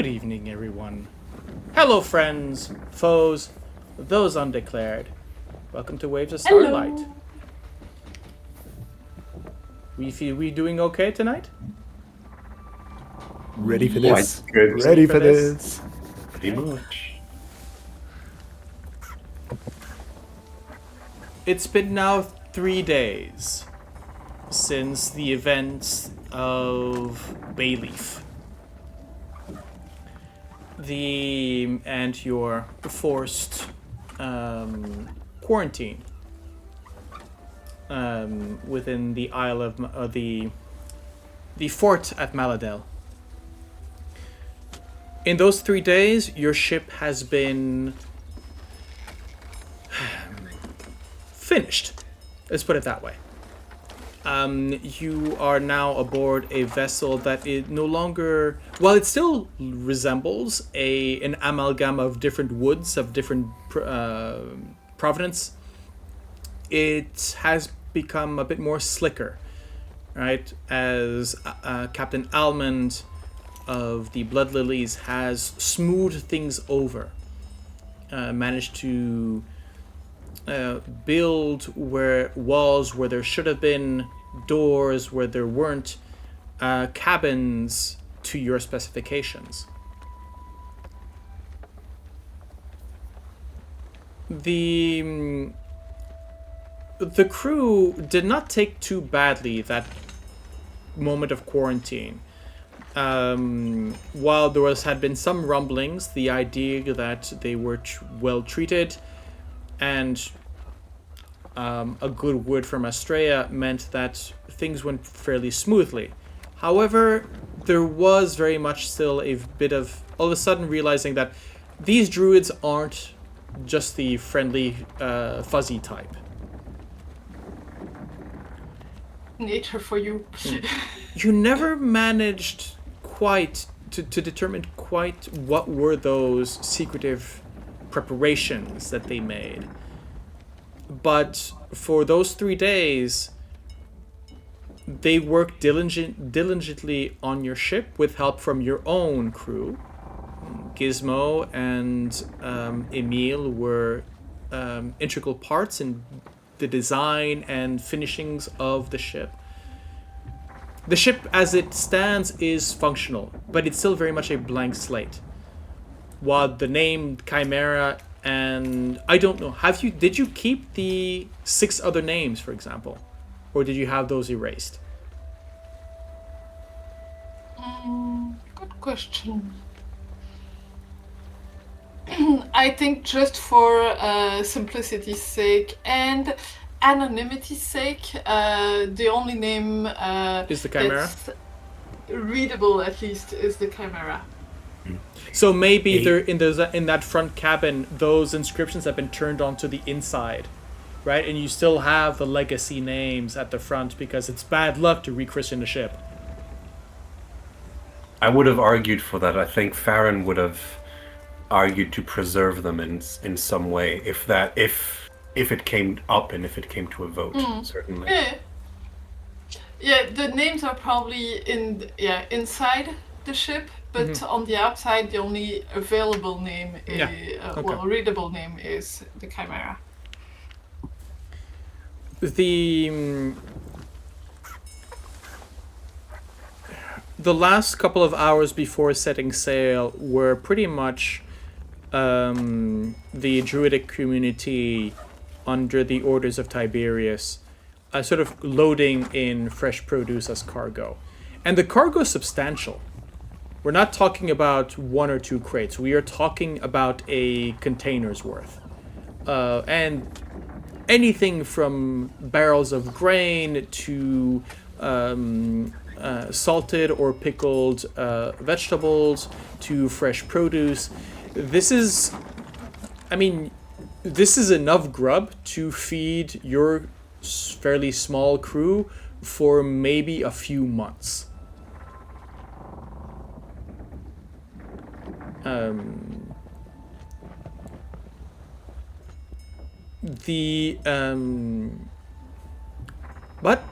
Good evening, everyone. Hello, friends, foes, those undeclared. Welcome to Waves of Starlight. Hello. We doing okay tonight? Ready for Quite this. good. Ready for this. Pretty much. It's been now 3 days since the events of Bayleaf. And your forced quarantine within the Isle of the fort at Maladel. In those 3 days, your ship has been finished. Let's put it that way. You are now aboard a vessel that is no longer... Well, it still resembles an amalgam of different woods of different provenance. It has become a bit more slicker, right? As Captain Almond of the Blood Lilies has smoothed things over. Managed to build walls where there should have been, doors where there weren't, cabins to your specifications. The crew did not take too badly that moment of quarantine. While there had been some rumblings, the idea that they were well treated and a good word from Astrea meant that things went fairly smoothly. However, there was very much still a bit of all of a sudden realizing that these druids aren't just the friendly, fuzzy type. Nature for you. You never managed quite to determine quite what were those secretive preparations that they made. But for those 3 days, they worked diligently on your ship with help from your own crew. Gizmo and Emile were integral parts in the design and finishings of the ship. The ship as it stands is functional, but it's still very much a blank slate. While the name Chimera and I don't know, did you keep the 6 other names, for example? Or did you have those erased? Good question. I think just for simplicity's sake and anonymity's sake, the only name Is the Chimera? that's readable at least is the Chimera. So maybe in that front cabin, those inscriptions have been turned onto the inside, right? And you still have the legacy names at the front because it's bad luck to rechristen a ship. I would have argued for that. I think Farron would have argued to preserve them in some way, if it came up and if it came to a vote, certainly. Yeah, the names are probably inside the ship, but on the outside, the only available name, readable name is the Chimera. The last couple of hours before setting sail were pretty much the druidic community under the orders of Tiberius sort of loading in fresh produce as cargo. And the cargo is substantial. We're not talking about 1 or 2 crates. We are talking about a container's worth. And anything from barrels of grain to salted or pickled vegetables to fresh produce. This is enough grub to feed your fairly small crew for maybe a few months. But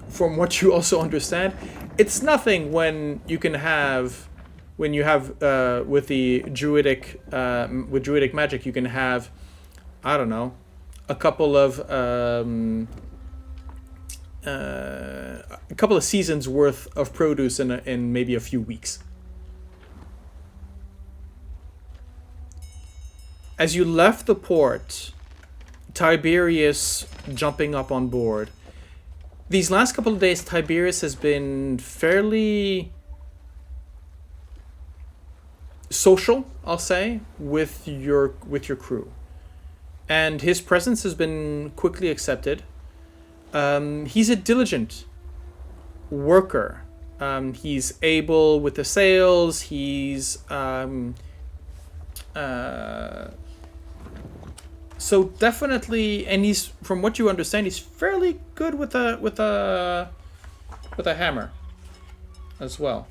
from what you also understand, it's nothing when you can have when you have with the druidic with druidic magic, you can have, I don't know, a couple of seasons worth of produce in maybe a few weeks. As you left the port, Tiberius jumping up on board. These last couple of days, Tiberius has been fairly social, I'll say, with your crew, and his presence has been quickly accepted. He's a diligent worker. He's able with the sails. He's so definitely, and he's, from what you understand, he's fairly good with a hammer as well.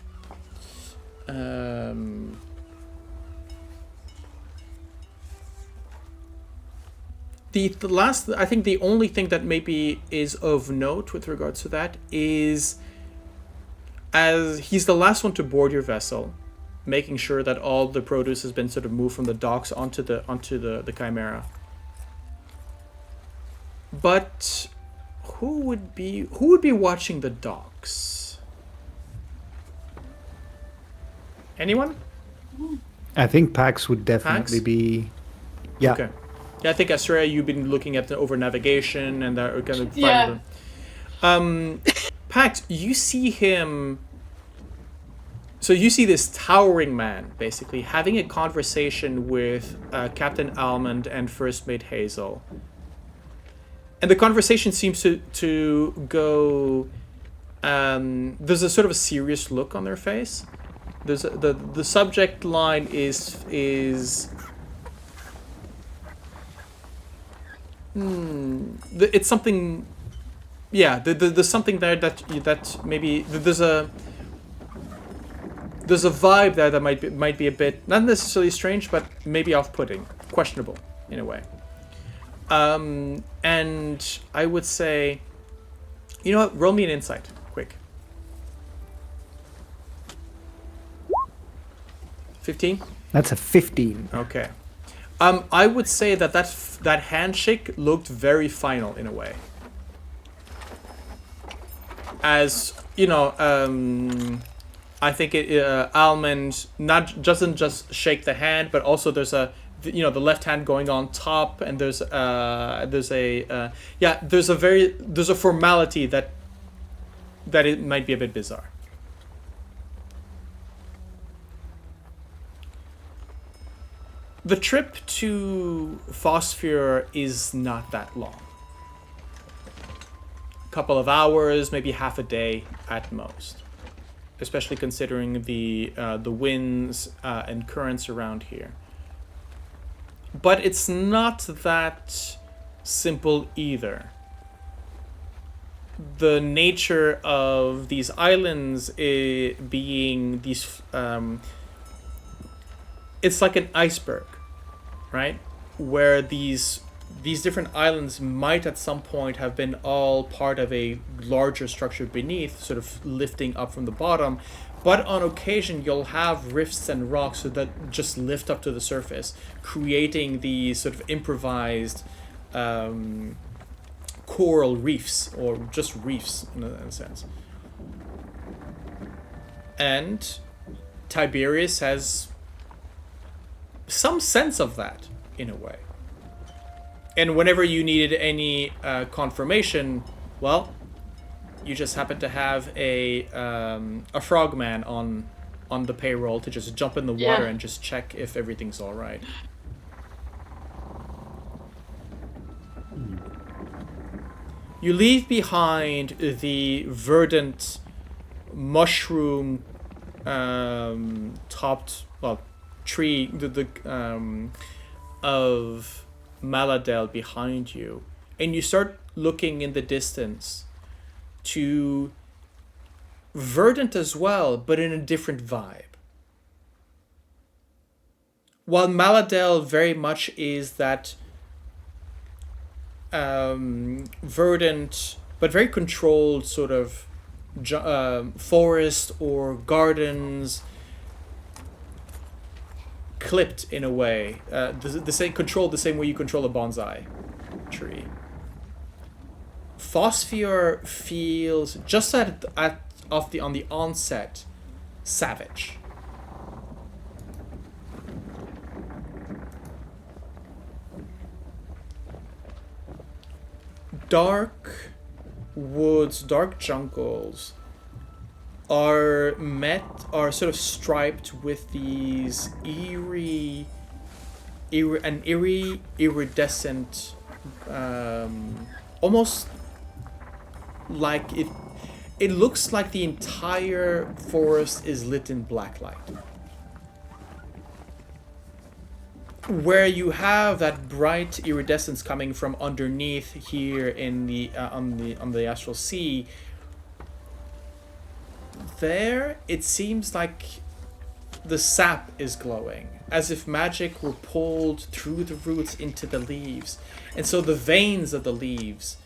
The last, I think the only thing that maybe is of note with regards to that is, as he's the last one to board your vessel, making sure that all the produce has been sort of moved from the docks onto the Chimera. But who would be watching the docks? Anyone? I think Pax would definitely Pax? be. Yeah. Okay. Yeah, I think Astrea, you've been looking at the over navigation and that kind of. Yeah. Pax, you see him. So you see this towering man basically having a conversation with Captain Almond and First Mate Hazel. And the conversation seems to go. There's a sort of a serious look on their face. There's the subject line is. It's something. Yeah, there's something there that maybe there's a vibe there that might be a bit, not necessarily strange, but maybe off-putting, questionable in a way. And I would say, you know what? Roll me an insight, quick. 15? That's a 15. Okay. I would say that handshake looked very final in a way. As you know, I think Almond doesn't just shake the hand, but also there's the left hand going on top, and there's a formality that it might be a bit bizarre. The trip to Fosfior is not that long. A couple of hours, maybe half a day at most, especially considering the winds and currents around here. But it's not that simple either. The nature of these islands being these... it's like an iceberg, right? Where these different islands might at some point have been all part of a larger structure beneath, sort of lifting up from the bottom. But on occasion, you'll have rifts and rocks that just lift up to the surface, creating these sort of improvised coral reefs, or just reefs in a sense. And Tiberius has some sense of that, in a way. And whenever you needed any confirmation, well, you just happen to have a frogman on the payroll to just jump in the water and just check if everything's all right. You leave behind the verdant mushroom topped tree of Maladel behind you, and you start looking in the distance to verdant as well, but in a different vibe. While Maladel very much is that verdant but very controlled sort of forest or gardens, clipped in a way, the same controlled the same way you control a bonsai tree. Fosfior feels just on the onset savage. Dark woods, dark jungles are sort of striped with these eerie iridescent, almost like it looks like the entire forest is lit in black light. Where you have that bright iridescence coming from underneath here in the on the astral sea, there it seems like the sap is glowing, as if magic were pulled through the roots into the leaves, and so the veins of the leaves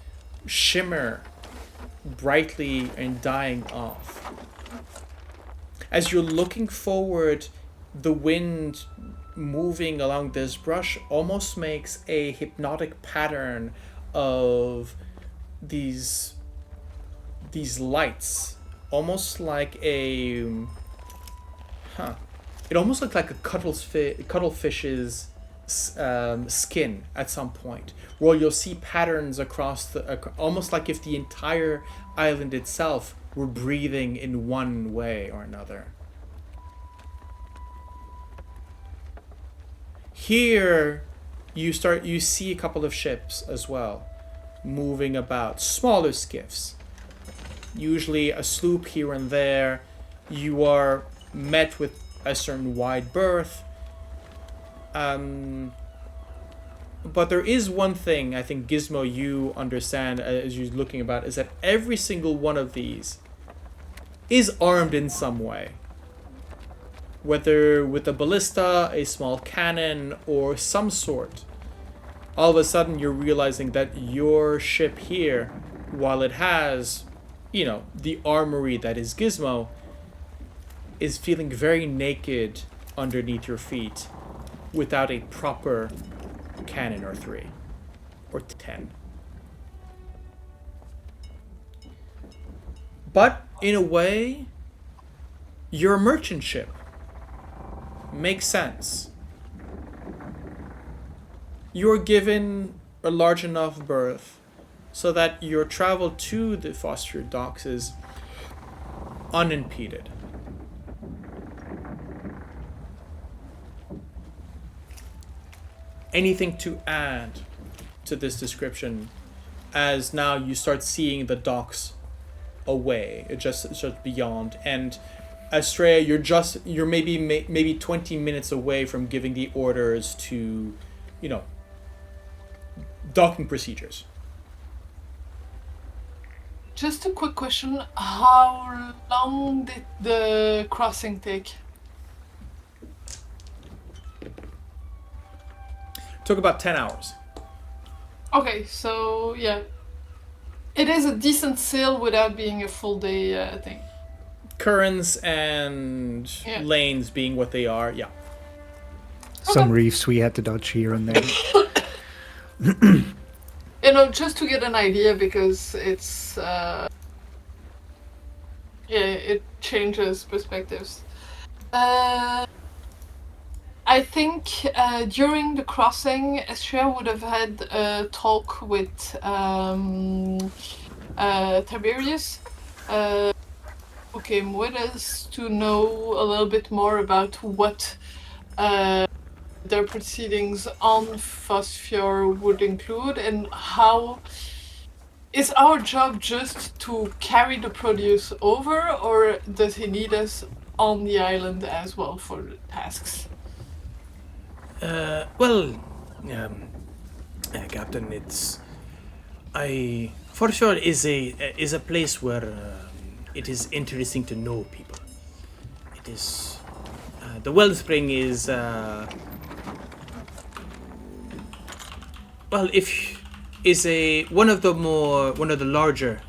shimmer brightly and dying off. As you're looking forward, the wind moving along this brush almost makes a hypnotic pattern of these lights, almost like it almost looked like a cuttlefish's skin at some point, where you'll see patterns across almost like if the entire island itself were breathing in one way or another. Here, you see a couple of ships as well, moving about, smaller skiffs, usually a sloop here and there. You are met with a certain wide berth. But there is one thing I think, Gizmo, you understand as you're looking about, is that every single one of these is armed in some way. Whether with a ballista, a small cannon, or some sort. All of a sudden you're realizing that your ship here, while it has, the armory that is Gizmo, is feeling very naked underneath your feet without a proper cannon or 3 or 10. But in a way, you're a merchant ship. Makes sense. You're given a large enough berth so that your travel to the Fosfior docks is unimpeded. Anything to add to this description, as now you start seeing the docks away, it just beyond, and Astrea, you're maybe 20 minutes away from giving the orders to, docking procedures. Just a quick question: how long did the crossing take? Took about 10 hours. Okay, so yeah, it is a decent sail without being a full day thing. Currents and lanes being what they are, yeah. Some reefs we had to dodge here and there. Just to get an idea, because it's it changes perspectives. I think during the crossing, Astrea would have had a talk with Tiberius, who came with us, to know a little bit more about what their proceedings on Fosfior would include, and how is our job just to carry the produce over, or does he need us on the island as well for the tasks? Captain, Fosfior is a place where it is interesting to know people. It is the wellspring is one of the larger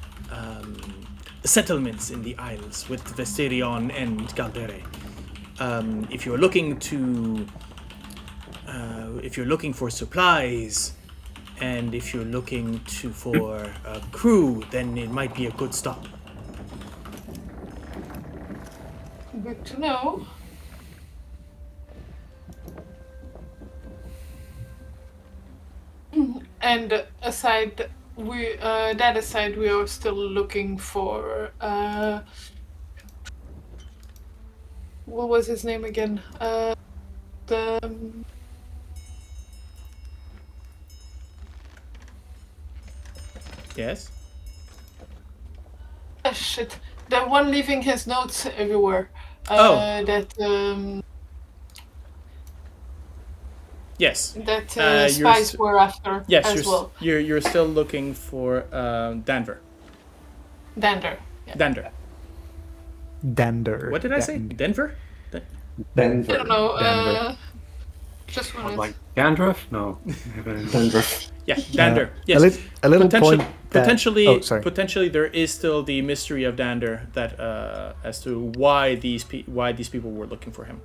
settlements in the Isles, with Vesterion and Galdere. If you're looking to if you're looking for supplies, and if you're looking for a crew, then it might be a good stop. Good to know. And aside, we are still looking for what was his name again? The Yes. shit, the one leaving his notes everywhere. That Yes. that spies were after. Yes, as well. You're still looking for Danver. Dander. Yeah. Dander. Dander. What did I say? Denver? Denver. I don't know. Denver. Just one minute. Like dandruff? No. Dandruff. Yeah, Dander. Yes. A little point. Potentially, there is still the mystery of Dander that as to why these people were looking for him.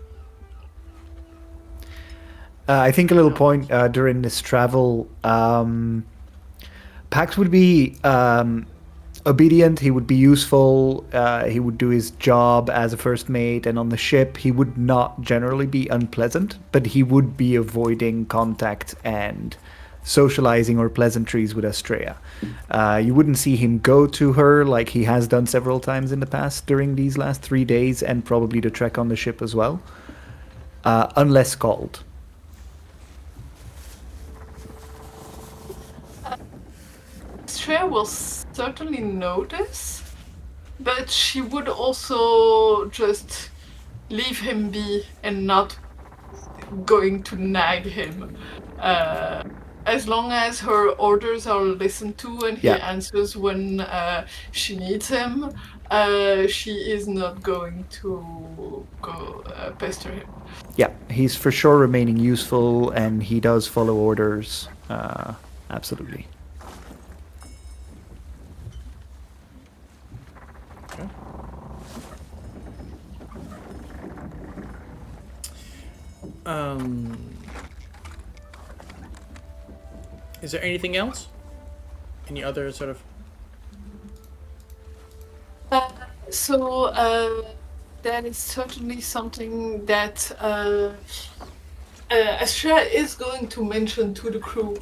I think a little point during this travel, Pax would be obedient, he would be useful, he would do his job as a first mate, and on the ship he would not generally be unpleasant, but he would be avoiding contact and socializing or pleasantries with Astrea. You wouldn't see him go to her like he has done several times in the past during these last 3 days, and probably the trek on the ship as well, unless called. Astrea will certainly notice, but she would also just leave him be and not going to nag him. As long as her orders are listened to and he answers when she needs him, she is not going to go pester him. Yeah, he's for sure remaining useful, and he does follow orders. Absolutely. Is there anything else? Any other sort of? That is certainly something that Astrea is going to mention to the crew.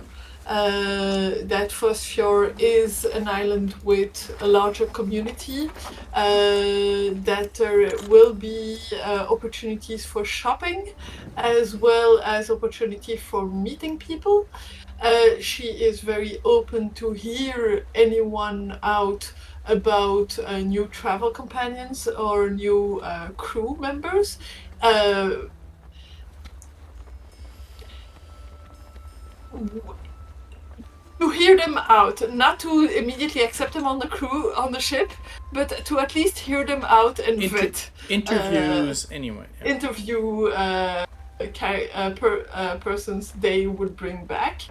That Fosfior is an island with a larger community, that there will be opportunities for shopping, as well as opportunity for meeting people. She is very open to hear anyone out about new travel companions or new crew members. To hear them out, not to immediately accept them on the ship, but to at least hear them out and vet. Interviews anyway. Yeah. Interview persons they would bring back.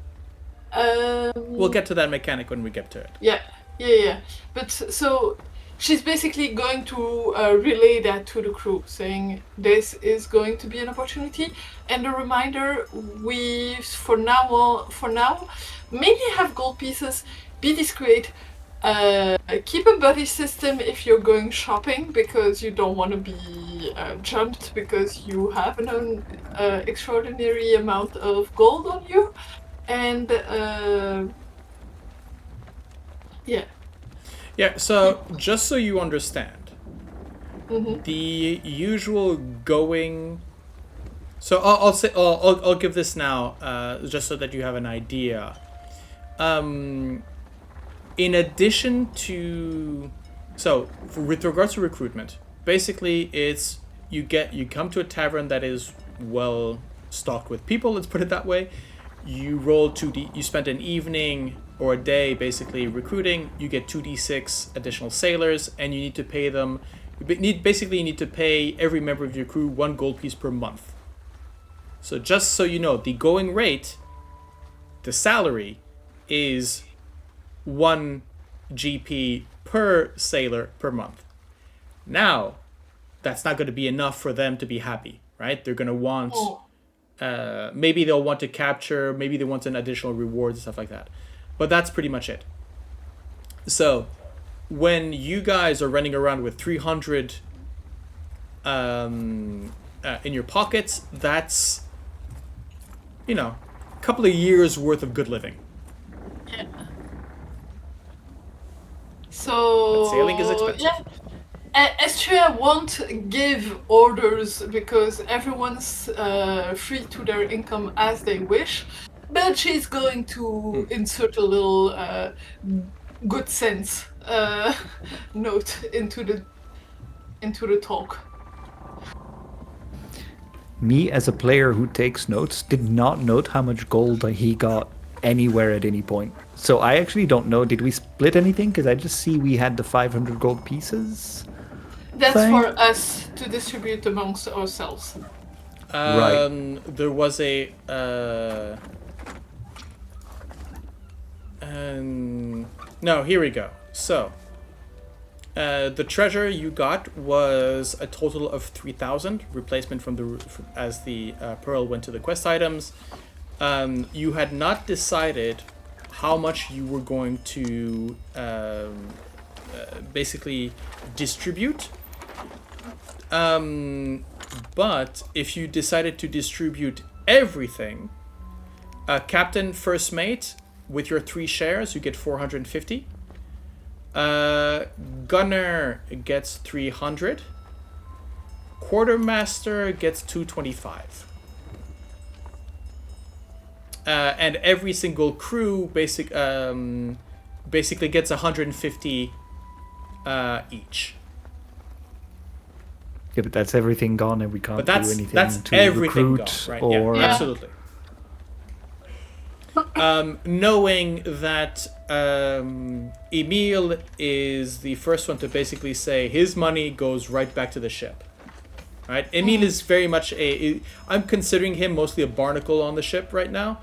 We'll get to that mechanic when we get to it. Yeah. But so she's basically going to relay that to the crew, saying this is going to be an opportunity, and a reminder: we for now mainly have gold pieces. Be discreet. Keep a buddy system if you're going shopping, because you don't want to be jumped because you have an extraordinary amount of gold on you. And Yeah, so just so you understand, the usual going. So I'll give this now, just so that you have an idea. In addition to, with regards to recruitment, basically it's you come to a tavern that is well stocked with people. Let's put it that way. You roll 2D. You spend an evening or a day basically recruiting. You get 2d6 additional sailors, and you need to pay them. You need to pay every member of your crew 1 gold piece per month. So just so you know, the going rate, the salary, is 1 GP per sailor per month. Now, that's not going to be enough for them to be happy, right? They're going to want Maybe they'll want to capture, maybe they want an additional reward and stuff like that. But that's pretty much it. So, when you guys are running around with 300 in your pockets, that's, a couple of years worth of good living. Yeah. So... But sailing is expensive. Yeah. Astrea won't give orders because everyone's free to their income as they wish, but she's going to insert a little good sense note into the talk. Me, as a player who takes notes, did not note how much gold he got anywhere at any point. So I actually don't know. Did we split anything? Because I just see we had the 500 gold pieces. That's thing. for us to distribute amongst ourselves. Right. There was a... no, here we go. So, the treasure you got was a total of 3,000, replacement as the pearl went to the quest items. You had not decided how much you were going to basically distribute. But if you decided to distribute everything, captain, first mate, with your 3 shares, you get 450. Gunner gets 300. Quartermaster gets 225. And every single crew basically gets 150 each. Yeah, but that's everything gone, and we can't do anything that's to everything recruit gone, right? or... Yeah, absolutely. Knowing that Emil is the first one to basically say his money goes right back to the ship. Right? Emil is very much I'm considering him mostly a barnacle on the ship right now.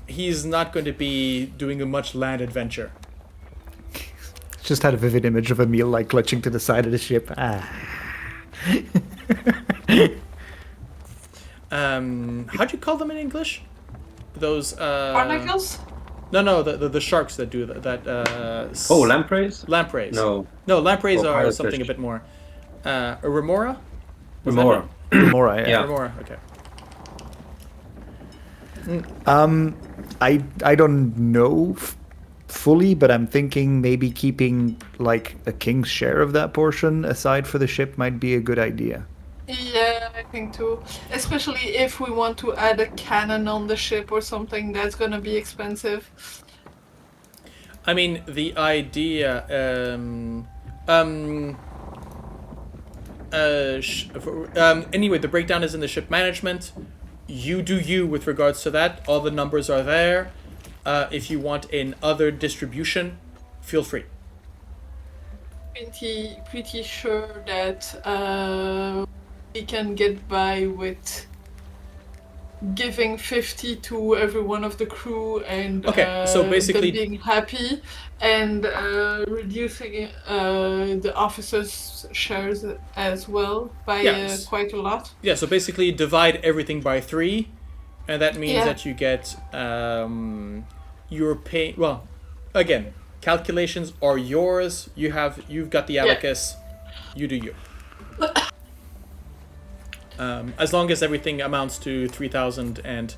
He's not going to be doing a much land adventure. Just had a vivid image of Emil like clutching to the side of the ship. How'd you call them in English? Those Barnacles? No, the sharks that do that. Lampreys? Lampreys. No, lampreys are pilot something fish. a bit more. A remora? Remora. Remora, Yeah. Remora. Okay. I don't know fully, but I'm thinking maybe keeping like a king's share of that portion aside for the ship might be a good idea. Yeah, I think too. Especially if we want to add a cannon on the ship or something, that's gonna be expensive. I mean, the idea. Anyway, the breakdown is in the ship management. You do you with regards to that. All the numbers are there. If you want in other distribution, feel free. Pretty sure that we can get by with giving 50 to every one of the crew and so basically them being happy and reducing the officers' shares as well by quite a lot. Yeah, so basically divide everything by 3, and that means that you get you're paying. Well, again, calculations are yours. You've got the abacus. You do you. As long as everything amounts to 3,000 and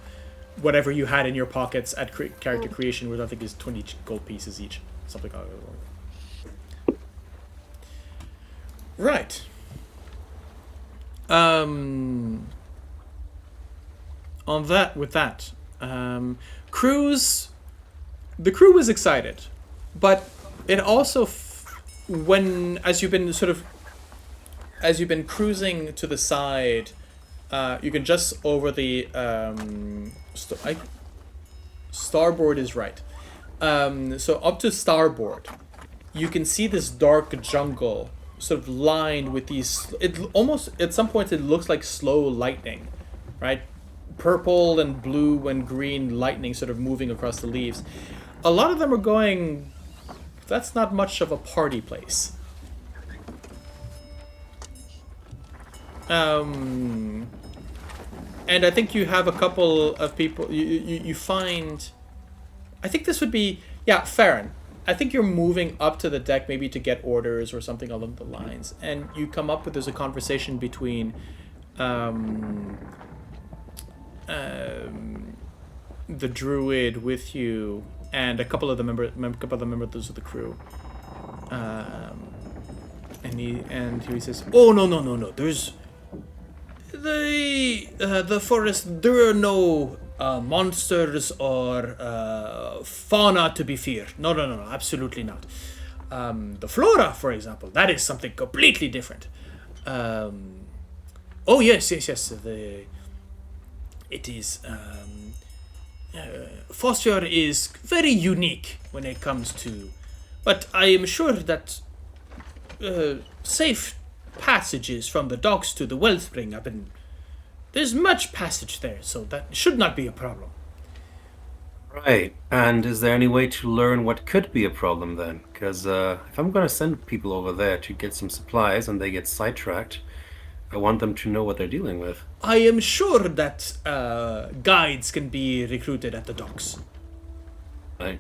whatever you had in your pockets at character creation, which I think is 20 gold pieces each, something like that. Right. The crew was excited, but it also, as you've been cruising to the side, you can just over the starboard is right. So up to starboard, you can see this dark jungle sort of lined with these. It almost at some points it looks like slow lightning, right? Purple and blue and green lightning sort of moving across the leaves. A lot of them are going. That's not much of a party place. And I think you have a couple of people. You find. I think this would be Farron. I think you're moving up to the deck maybe to get orders or something along the lines, and you come up with there's a conversation between the druid with you and a couple of the members of the crew. And he says, "Oh no! There's the forest. There are no monsters or fauna to be feared. No, absolutely not. The flora, for example, that is something completely different. Oh yes. It is. Fosfior is very unique when it comes to, but I am sure that safe passages from the docks to the wellspring have been. There's much passage there, so that should not be a problem." Right. And is there any way to learn what could be a problem then? Because if I'm going to send people over there to get some supplies and they get sidetracked, I want them to know what they're dealing with. I am sure that guides can be recruited at the docks. Right.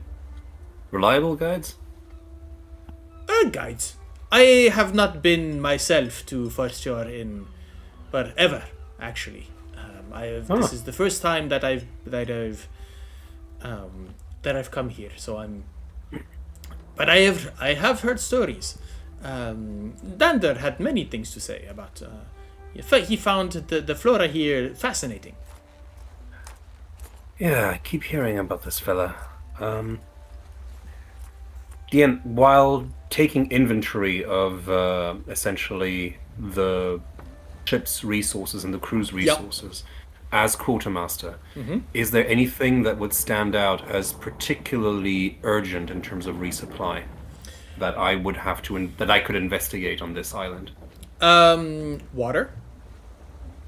Reliable guides? Guides. I have not been myself to Fosfior in forever, actually. This is the first time that I've come here, so I'm. But I have heard stories. Dander had many things to say about. He found the flora here fascinating. Yeah, I keep hearing about this fella. Dean, while taking inventory of essentially the ship's resources and the crew's resources, as quartermaster, is there anything that would stand out as particularly urgent in terms of resupply that I would have to that I could investigate on this island? Water.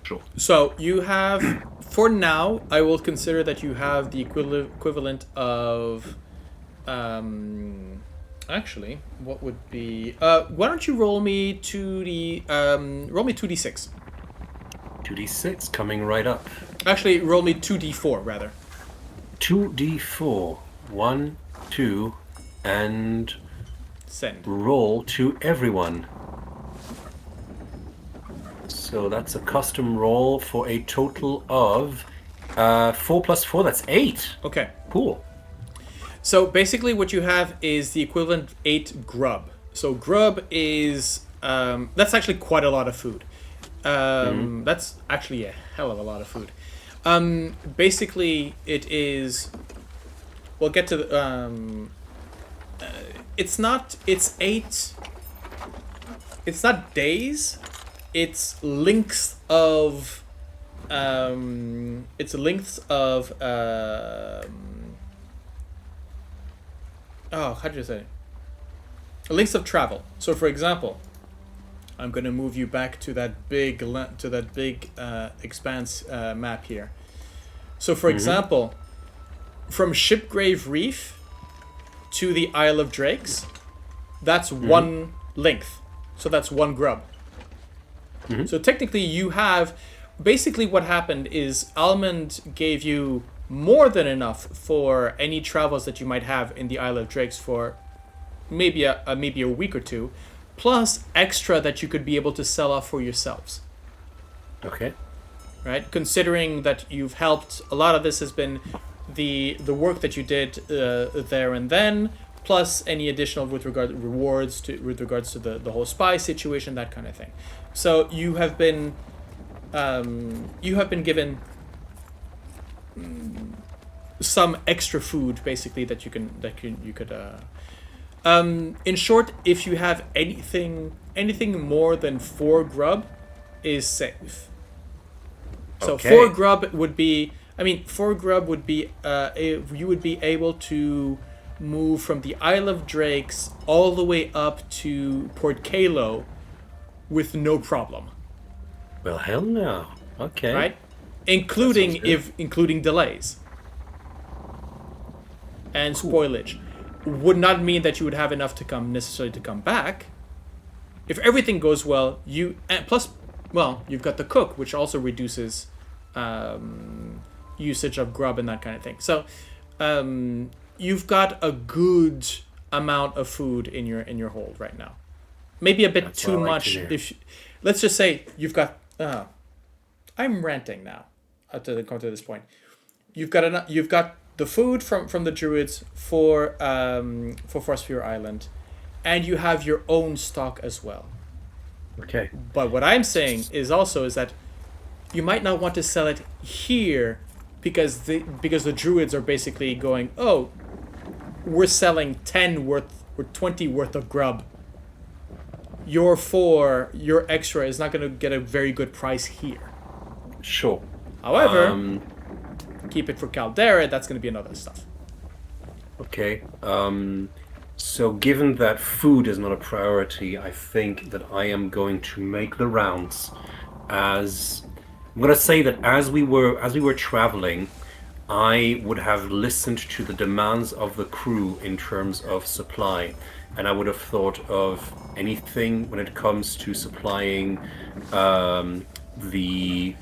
Sure. So you have, for now, I will consider that you have the equivalent of, actually, what would be? Why don't you roll me 2d6. 2d6 coming right up. Actually, roll me 2d4 rather. 2d4. 1, 2, and Send. roll to everyone. So that's a custom roll for a total of 4 plus 4, that's 8. Okay. Cool. So basically what you have is the equivalent 8 grub. So grub is, that's actually quite a lot of food. That's actually a hell of a lot of food. Basically it is, we'll get to the, it's not days, it's lengths of, how do you say? Lengths of travel. So for example, I'm going to move you back to that big expanse map here. So for example, from Shipgrave Reef to the Isle of Drakes, that's one length. So that's one grub. So technically you have, basically what happened is Almond gave you more than enough for any travels that you might have in the Isle of Drakes for maybe a week or two, plus extra that you could be able to sell off for yourselves. Okay. Right? Considering that you've helped, a lot of this has been the work that you did there and then, plus any additional with rewards with regards to the whole spy situation, that kind of thing. So you have been given some extra food basically that you could. In short, if you have anything more than 4 grub, is safe. So Okay. 4 grub would be. You would be able to move from the Isle of Drakes all the way up to Port Kalo with no problem. Well, hell no. Okay. Right? Including That sounds including delays and spoilage. Would not mean that you would have enough to come back. If everything goes well, you've got the cook, which also reduces usage of grub and that kind of thing. So you've got a good amount of food in your hold right now. Maybe a bit That's too what I like much. to hear. Let's just say you've got. I'm ranting now. To come to this point, you've got enough. You've got the food from the druids for Fosfior Island, and you have your own stock as well. Okay. But what I'm saying is that you might not want to sell it here because the druids are basically going, oh, we're selling 10 worth or 20 worth of grub. Your extra is not going to get a very good price here. Sure. However, keep it for Caldera, that's going to be another stuff. Okay. So given that food is not a priority, I think that I am going to make the rounds. I'm going to say that as we were traveling, I would have listened to the demands of the crew in terms of supply, and I would have thought of anything when it comes to supplying the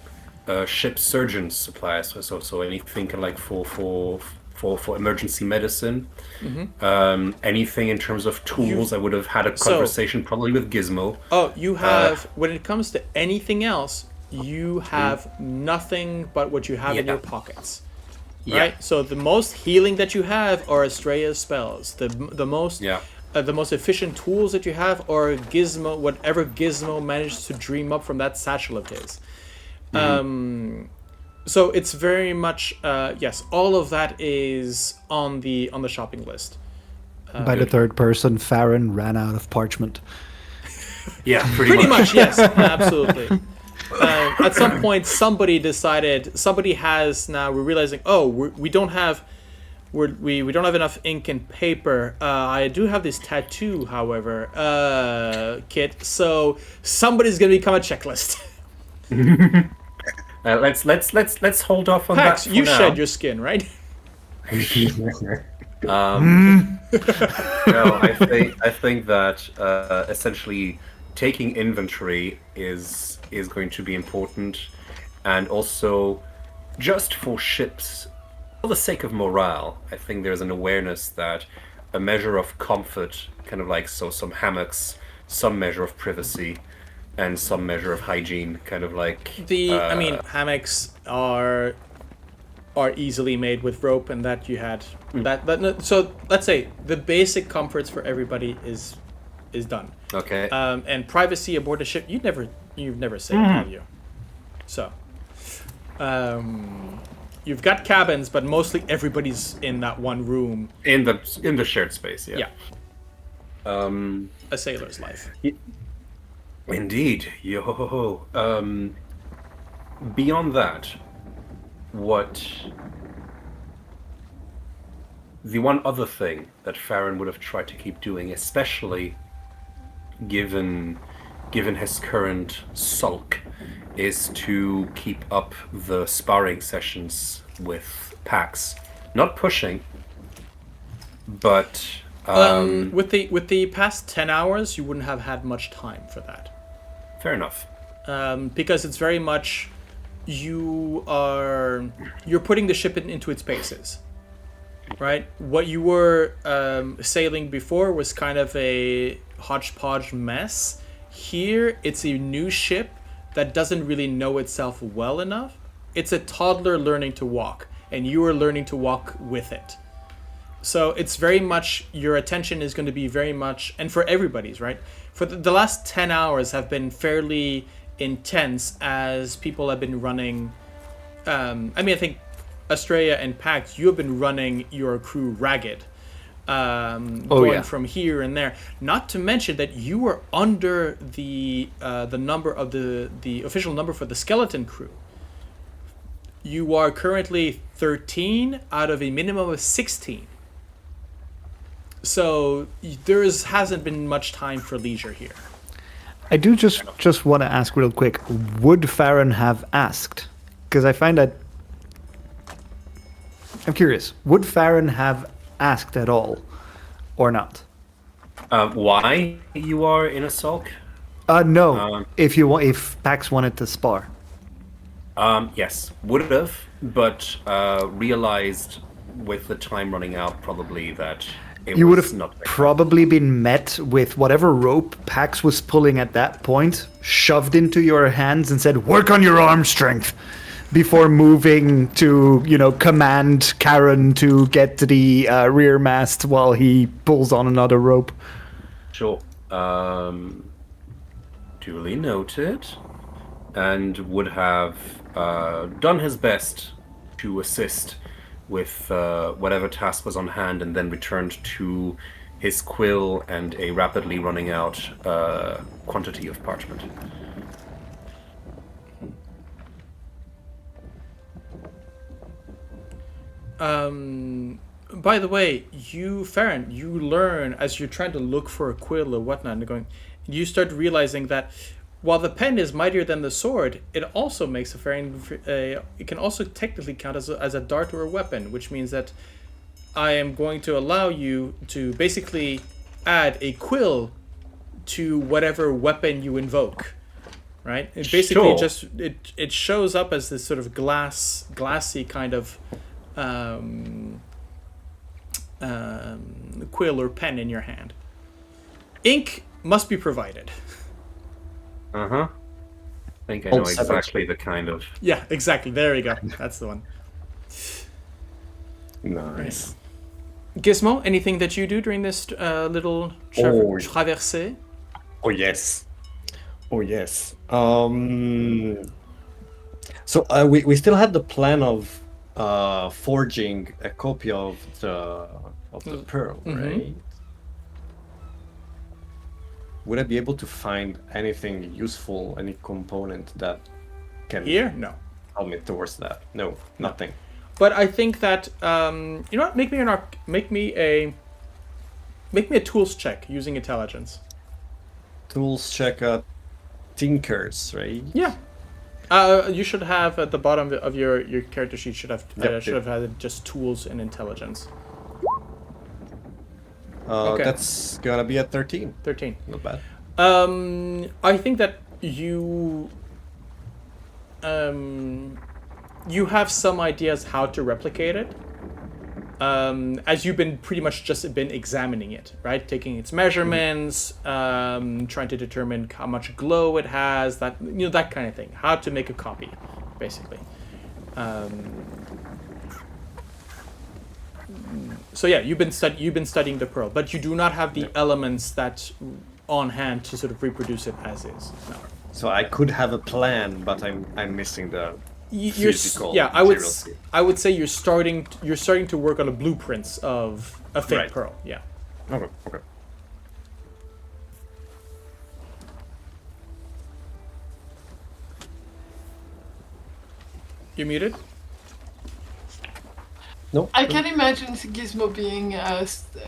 ship surgeon's supplies. So anything like for emergency medicine, anything in terms of tools. I would have had a conversation probably with Gizmo. Oh, you have when it comes to anything else, you have nothing but what you have in your pockets. Right, so the most healing that you have are Astrea's spells. The most efficient tools that you have are Gizmo, whatever Gizmo managed to dream up from that satchel of his. So it's very much yes, all of that is on the shopping list. By the third person, Farron ran out of parchment. Yeah, pretty much yes, absolutely. At some point, somebody has now. We're realizing, oh, we don't have enough ink and paper. I do have this tattoo, however, kit. So somebody's gonna become a checklist. Let's hold off on Pax, that. For you now. shed your skin, right? No, I think that essentially taking inventory is going to be important, and also just for ships, for the sake of morale, I think there's an awareness that a measure of comfort, kind of like some hammocks, some measure of privacy, and some measure of hygiene, kind of like I mean, hammocks are easily made with rope, and that you had so let's say the basic comforts for everybody is done. Okay. And privacy aboard the ship, you've never saved, have you? So you've got cabins, but mostly everybody's in that one room in the shared space. Yeah. A sailor's life. Indeed. Yo. Beyond that, the one other thing that Farron would have tried to keep doing, especially given his current sulk, is to keep up the sparring sessions with Pax. Not pushing, but with the past 10 hours, you wouldn't have had much time for that. Fair enough. Because it's very much you're putting the ship into its paces, right? What you were sailing before was kind of a hodgepodge mess. Here, it's a new ship that doesn't really know itself well enough. It's a toddler learning to walk, and you are learning to walk with it. So it's very much, your attention is going to be very much, and for everybody's, right? For the last 10 hours have been fairly intense as people have been running. I think Astrea and Pact, you have been running your crew ragged. Going from here and there. Not to mention that you were under the number of the official number for the skeleton crew. You are currently 13 out of a minimum of 16. So hasn't been much time for leisure here. I do just want to ask real quick, would Farron have asked? Because I find that... I'm curious, would Farron have asked at all, or not? Why you are in a sulk? No. If Pax wanted to spar. Yes, would have, but realized with the time running out probably that it You would was have not very probably been met with whatever rope Pax was pulling at that point, shoved into your hands and said, "Work on your arm strength," before moving to, command Karen to get to the rear mast while he pulls on another rope. sure. Duly noted, and would have done his best to assist with whatever task was on hand, and then returned to his quill and a rapidly running out quantity of parchment. By the way, Farron, you learn as you're trying to look for a quill or whatnot, and you start realizing that while the pen is mightier than the sword, it also makes it can also technically count as a dart or a weapon, which means that I am going to allow you to basically add a quill to whatever weapon you invoke. Right? It basically Sure. it shows up as this sort of glassy kind of quill or pen in your hand. Ink must be provided. I think I know exactly the kind of. Yeah, exactly. There you go. That's the one. Nice. Gizmo, anything that you do during this little traversée? Oh yes. Oh yes. So we still had the plan of forging a copy of the pearl, right? Would I be able to find anything useful, any component that can No. help me towards that? No, nothing. But I think that you know what? Make me a tools check using intelligence. Tools check tinkers, right? Yeah. You should have at the bottom of your character sheet should have had just tools and intelligence. Okay. That's gonna be at 13. 13. Not bad. I think that you have some ideas how to replicate it. As you've been pretty much just been examining it, right? Taking its measurements, trying to determine how much glow it has, that kind of thing. How to make a copy, basically. So yeah, you've been studying the pearl, but you do not have the elements that on hand to sort of reproduce it as is. No. So I could have a plan, but I'm missing the physical. Yeah, I would say you're starting to work on the blueprints of a fake pearl. Yeah. Okay. You're muted? No. I can imagine Gizmo being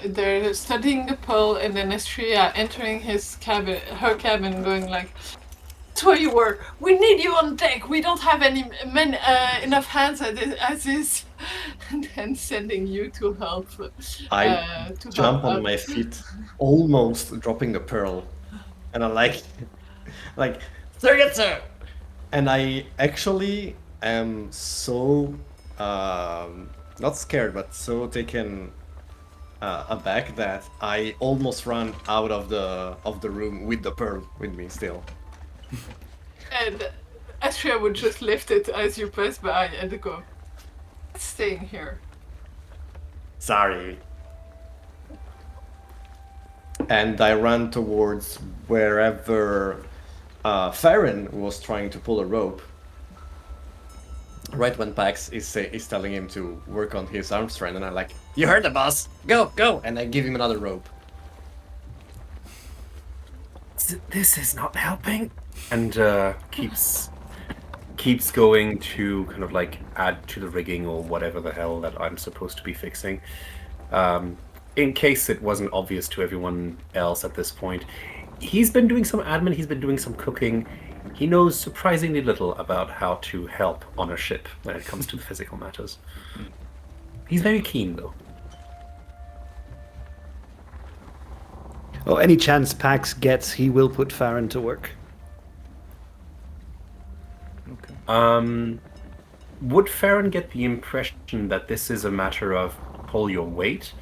there studying the pearl, and then Astrea entering her cabin, going like, "That's where you were. We need you on deck. We don't have enough hands as is," and then sending you to help. I jump on my feet, almost dropping the pearl, and I'm like, "Sir, and I actually am so not scared, but so taken aback that I almost run out of the room with the pearl with me still. And Astrea would just lift it as you pass by and go, "It's staying here." Sorry. And I ran towards wherever Farron was trying to pull a rope. Right when Pax is telling him to work on his arm strength, and I'm like, "You heard the boss! Go! And I give him another rope. This is not helping. And keeps going to kind of like add to the rigging or whatever the hell that I'm supposed to be fixing. In case it wasn't obvious to everyone else at this point, he's been doing some admin, he's been doing some cooking. He knows surprisingly little about how to help on a ship when it comes to physical matters. He's very keen, though. Oh, any chance Pax gets, he will put Farron to work. Okay. Would Farron get the impression that this is a matter of pull your weight,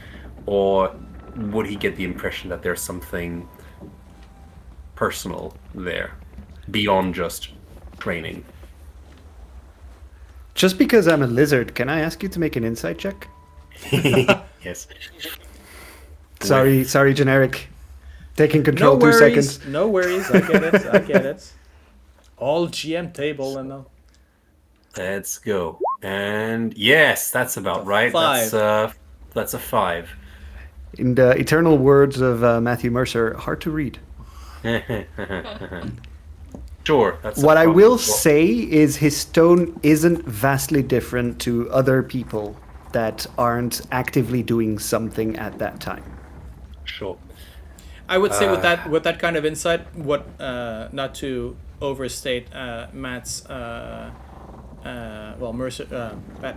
or would he get the impression that there's something personal there beyond just training? Just because I'm a lizard, can I ask you to make an insight check? Yes. Sorry, generic. Taking control No 2 worries. seconds. No worries. I get it. All GM table and all. Let's go. And yes, that's about right. 5. That's a 5. In the eternal words of Matthew Mercer, hard to read. Sure. That's What I will well, say is his tone isn't vastly different to other people that aren't actively doing something at that time. Sure. I would say with that kind of insight, not to overstate Matt's Matt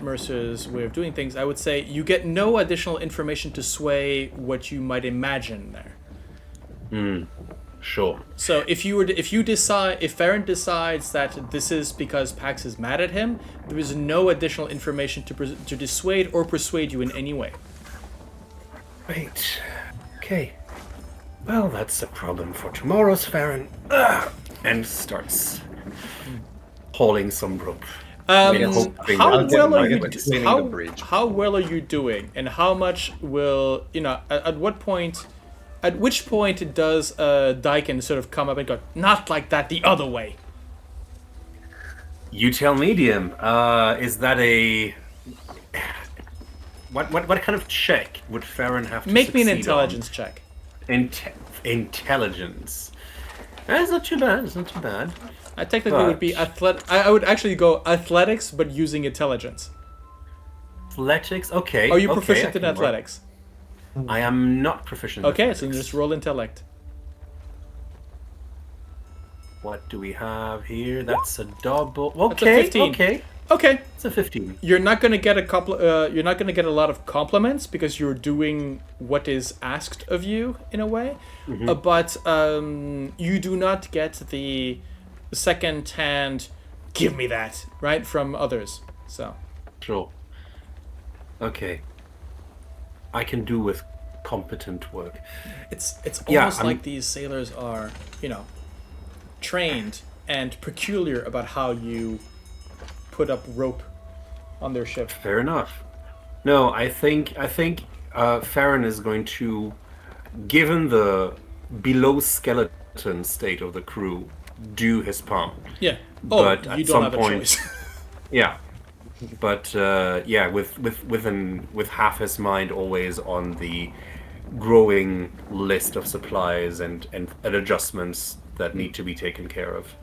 Mercer's way of doing things, I would say you get no additional information to sway what you might imagine there. Sure. So if Farron decides that this is because Pax is mad at him, there is no additional information to dissuade or persuade you in any way. Right. Okay. Well, that's a problem for tomorrow's Farron. And starts hauling some rope. How I'll get cleaning the bridge. how well are you doing, and how much will at which point does Daikin sort of come up and go, not like that, the other way? You tell me, DM. Is that a what kind of check would Farron have to Make me an succeed intelligence check. on? Intelligence. That's not too bad. It's not too bad. I technically would be I would actually go athletics, but using intelligence. Athletics. Okay. Are you okay, proficient I in can work. athletics? I am not proficient. in Okay, so athletics. you just roll intellect. What do we have here? That's a double. That's a Okay. 15. Okay. Okay, It's a 15. you're not gonna get you're not gonna get a lot of compliments because you're doing what is asked of you in a way, but you do not get the second-hand "give me that" right from others. So Sure. Okay. I can do with competent work. it's Yeah, almost I'm- like these sailors are trained and peculiar about how you put up rope on their ship. Fair enough. No, I think Farron is going to, given the below skeleton state of the crew, do his part. Yeah. But you at don't some have a point- choice. Yeah. But with half his mind always on the growing list of supplies and adjustments that need to be taken care of.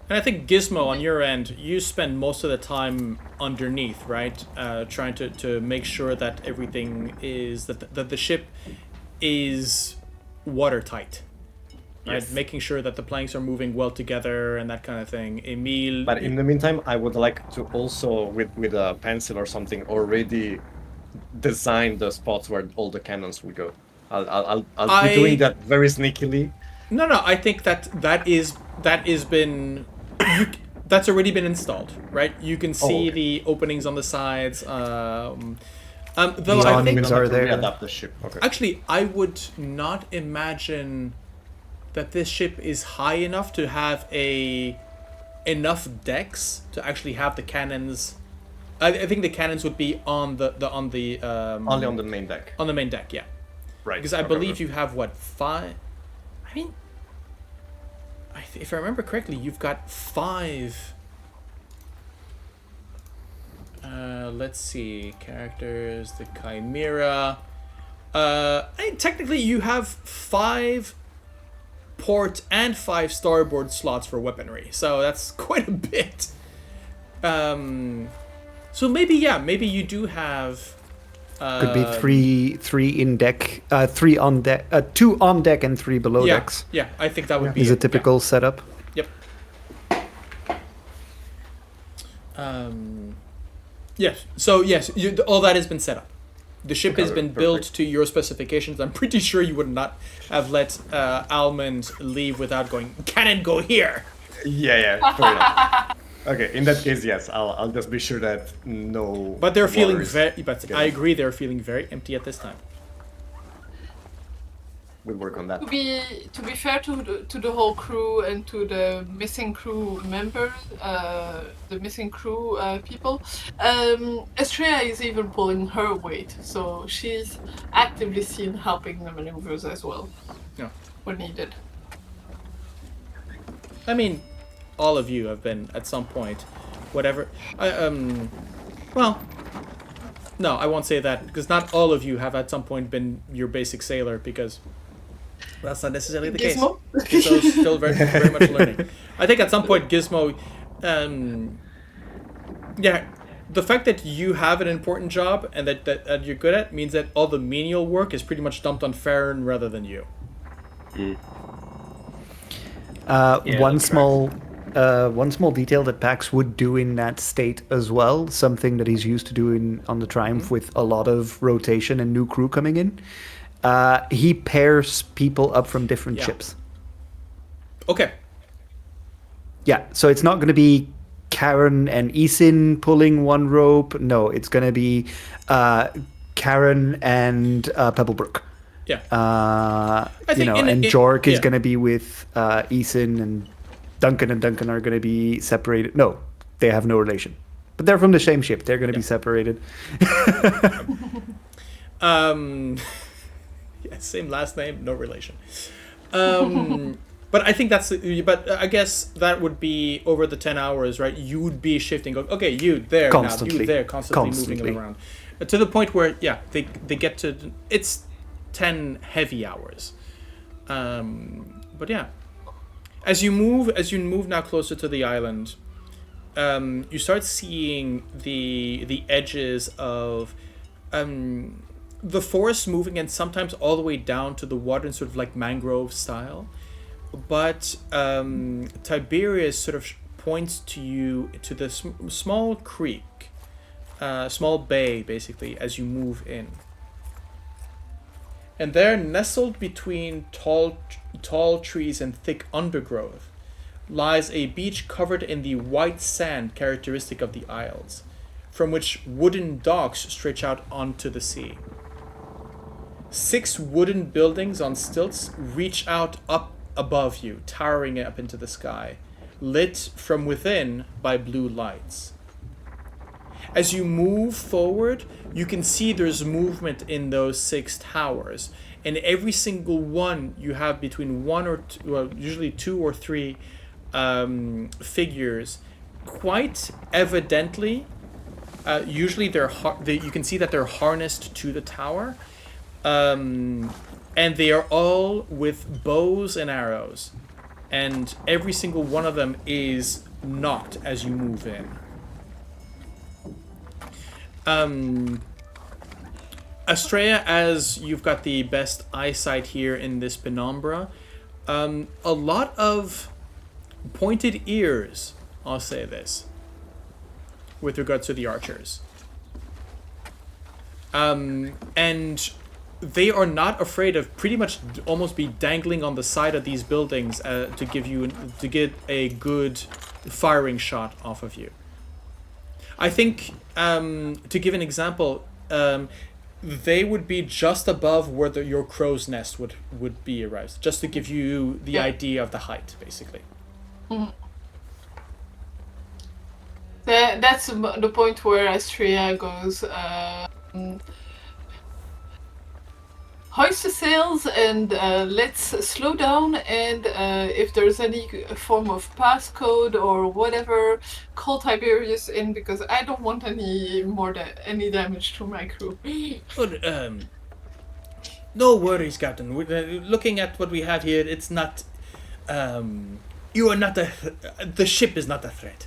And I think Gizmo, on your end, you spend most of the time underneath, right? Trying to make sure that everything is that the ship is watertight, right? Yes. Making sure that the planks are moving well together and that kind of thing. Emil, But in the meantime, I would like to also, with a pencil or something, already design the spots where all the cannons will go. I'll be doing that very sneakily. No, I think that is been. That's already been installed, right? You can see okay. the openings on the sides. Though The I think We don't awnings have are to there. readapt the ship. Okay. actually I would not imagine that this ship is high enough to have enough decks to actually have the cannons. I think the cannons would be on the Only on the main deck. on the main deck, yeah. Right. Because I okay, believe okay. you have what 5. I mean, if I remember correctly, you've got 5. Let's see, characters, the Chimera. Technically, you have 5 port and 5 starboard slots for weaponry, so that's quite a bit. So maybe you do have. Could be three in deck, 3 on deck, 2 on deck and 3 below Yeah, decks. yeah, I think that would be Is a it, typical setup. yeah. Yes. So yes, all that has been set up. The ship has been built to your specifications. I'm pretty sure you would not have let Almond leave without going, cannon go here. Yeah, fair enough. Okay, in that case, yes, I'll just be sure that no. But they're feeling waters very. But get I in. agree, they're feeling very empty at this time. We'll work on that. To be fair to the whole crew and to the missing crew members, the missing crew people, Astrea is even pulling her weight, so she's actively seen helping the maneuvers as well. Yeah. When needed. I mean, all of you have been at some point, whatever. Well, no, I won't say that because not all of you have at some point been your basic sailor because that's not necessarily the Gizmo? case. Gizmo's still very, very much learning. I think at some point Gizmo, yeah, the fact that you have an important job and that you're good at means that all the menial work is pretty much dumped on Farron rather than you. One small detail that Pax would do in that state as well, something that he's used to doing on the Triumph with a lot of rotation and new crew coming in. He pairs people up from different ships. Okay. Yeah, so it's not going to be Karen and Isin pulling one rope. No, it's going to be Karen and Pebblebrook. Yeah. And Jork is going to be with Isin, and Duncan are going to be separated. No, they have no relation. But they're from the same ship. They're going to be separated. Yeah, same last name, no relation. But I think but I guess that would be over the 10 hours, right? You would be shifting. Okay, you there constantly. now, you there, constantly moving them around. To the point where, they get to, it's 10 heavy hours. But yeah. As you move now closer to the island, you start seeing the edges of the forest moving, and sometimes all the way down to the water in sort of like mangrove style. But Tiberius sort of points to you to the small creek, small bay, basically, as you move in. And there, nestled between tall trees and thick undergrowth, lies a beach covered in the white sand characteristic of the Isles, from which wooden docks stretch out onto the sea. 6 wooden buildings on stilts reach out up above you, towering up into the sky, lit from within by blue lights. As you move forward, you can see there's movement in those 6 towers, and every single one you have between 1 or 2, well, usually 2 or 3 figures, quite evidently. Usually you can see that they're harnessed to the tower, and they are all with bows and arrows, and every single one of them is knocked as you move in. Astrea, as you've got the best eyesight here in this penumbra, a lot of pointed ears, I'll say this, with regards to the archers. And they are not afraid of pretty much almost be dangling on the side of these buildings to get a good firing shot off of you. I think, to give an example, they would be just above where your crow's nest would be arrived, just to give you the idea of the height, basically. Mm-hmm. That's the point where Astrea goes, hoist the sails and let's slow down, and if there's any form of passcode or whatever, call Tiberius in, because I don't want any damage to my crew. Good, no worries, Captain. Looking at what we have here, it's not. You are not the ship is not a threat.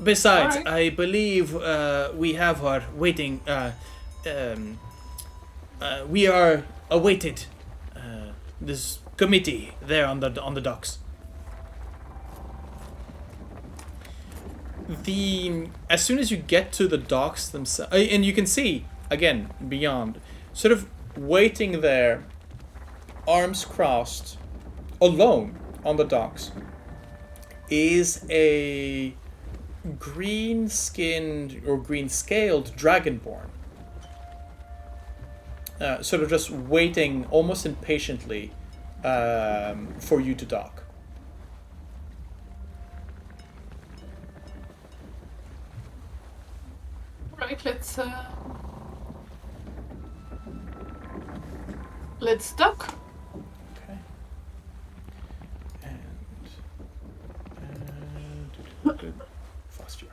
Besides, right. I believe we have our waiting. We are awaited. This committee there on the docks. As soon as you get to the docks themselves, and you can see again beyond, sort of waiting there, arms crossed, alone on the docks, is a green-skinned or green-scaled dragonborn. Sort of just waiting almost impatiently for you to dock. Right, let's dock. Okay. And Fosfior.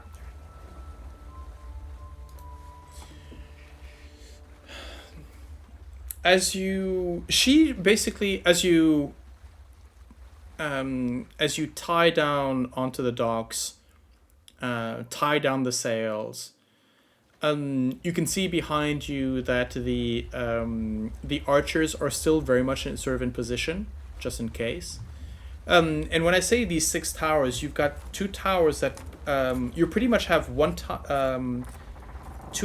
As you tie down onto the docks, tie down the sails. You can see behind you that the archers are still very much in position, just in case. And when I say these 6 towers, you've got 2 towers that you pretty much have 2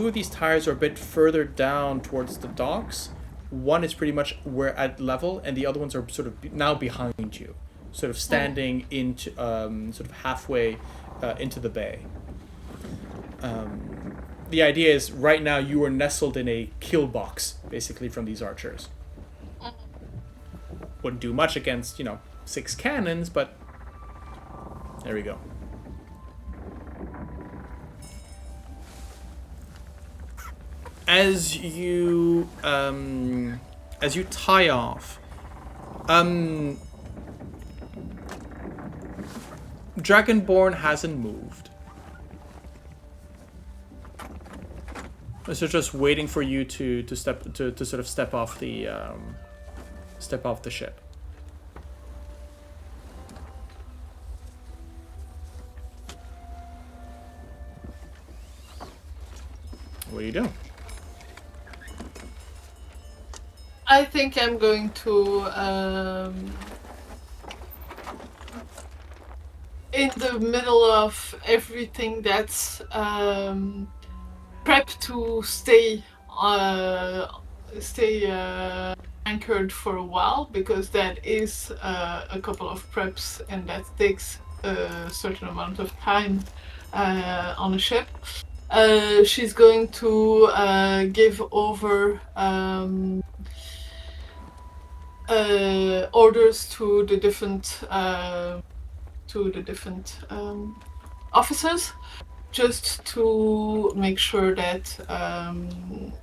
of these towers are a bit further down towards the docks. One is pretty much at level, and the other ones are sort of now behind you, sort of standing into sort of halfway into the bay. The idea is right now you are nestled in a kill box, basically, from these archers. Wouldn't do much against, 6 cannons, but there we go. As you tie off, Dragonborn hasn't moved. So just waiting for you to sort of step off the ship. What do you do? I think I'm going to in the middle of everything that's prep to stay anchored for a while, because that is a couple of preps and that takes a certain amount of time on a ship. She's going to give over orders to the different officers, just to make sure that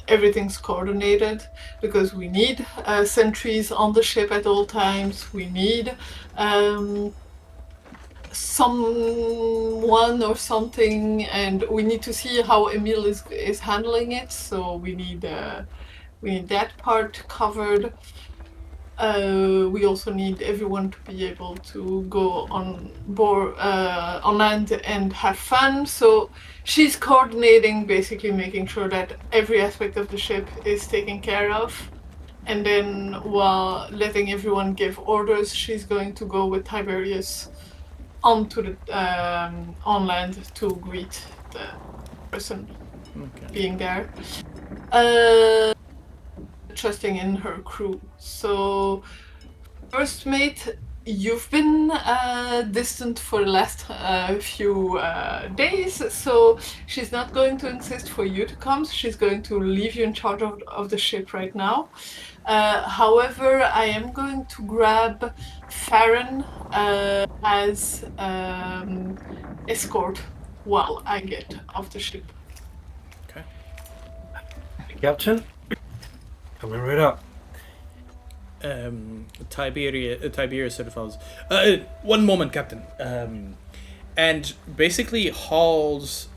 everything's coordinated, because we need sentries on the ship at all times. We need someone or something, and we need to see how Emil is handling it. So we need that part covered. We also need everyone to be able to go on board, on land, and have fun. So she's coordinating, basically making sure that every aspect of the ship is taken care of. And then, while letting everyone give orders, she's going to go with Tiberius onto the on land to greet the person being there. Trusting in her crew. So, first mate, you've been distant for the last few days, so she's not going to insist for you to come. She's going to leave you in charge of the ship right now. However, I am going to grab Farron as escort while I get off the ship. Okay. Captain? Coming right up. Tiberius sort of follows. One moment, Captain. And basically hauls.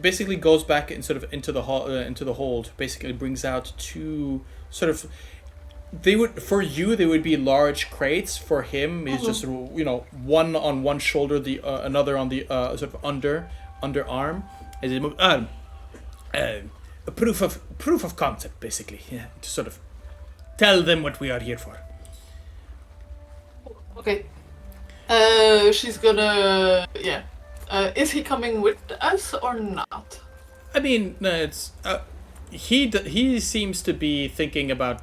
Basically goes back and sort of into the hold. Basically brings out 2 sort of. They would be large crates. For him, is just one on one shoulder, the another on the sort of underarm. As he moves. A proof of concept, basically, to sort of tell them what we are here for. Okay. She's gonna is he coming with us or not? I mean, it's he seems to be thinking about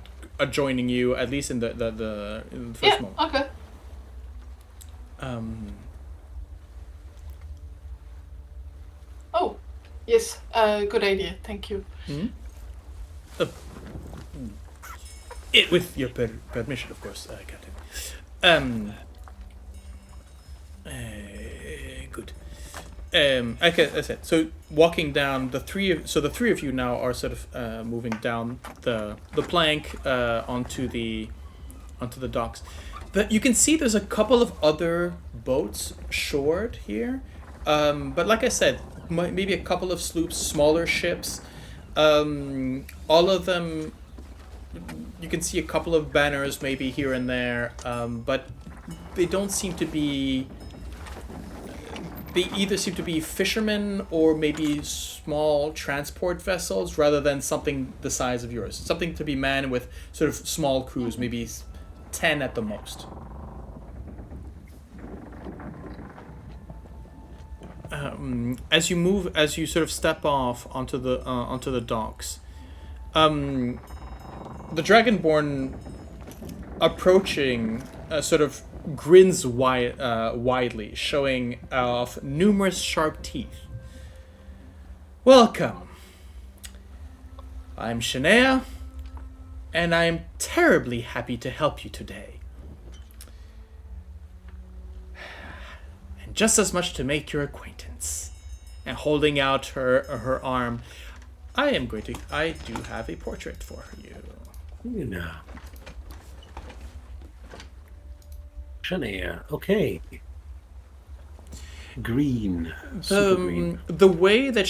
joining you, at least in the first moment. Okay. Oh, yes, good idea. Thank you. With your permission, of course, Captain. Good. Okay, that's it. So walking down the three of you now are sort of moving down the plank onto the docks. You can see there's a couple of other boats shored here, but like I said, maybe a couple of sloops, smaller ships. All of them, you can see a couple of banners maybe here and there, but they don't seem to be. They either seem to be fishermen or maybe small transport vessels rather than something the size of yours. Something to be manned with sort of small crews, maybe 10 at the most. As you sort of step off onto the docks, the Dragonborn approaching sort of grins widely, showing off numerous sharp teeth. Welcome. I'm Shania, and I'm terribly happy to help you today. And just as much to make your acquaintance. And holding out her arm, I do have a portrait for you. You know. Shania, okay. Green. Super green. The way that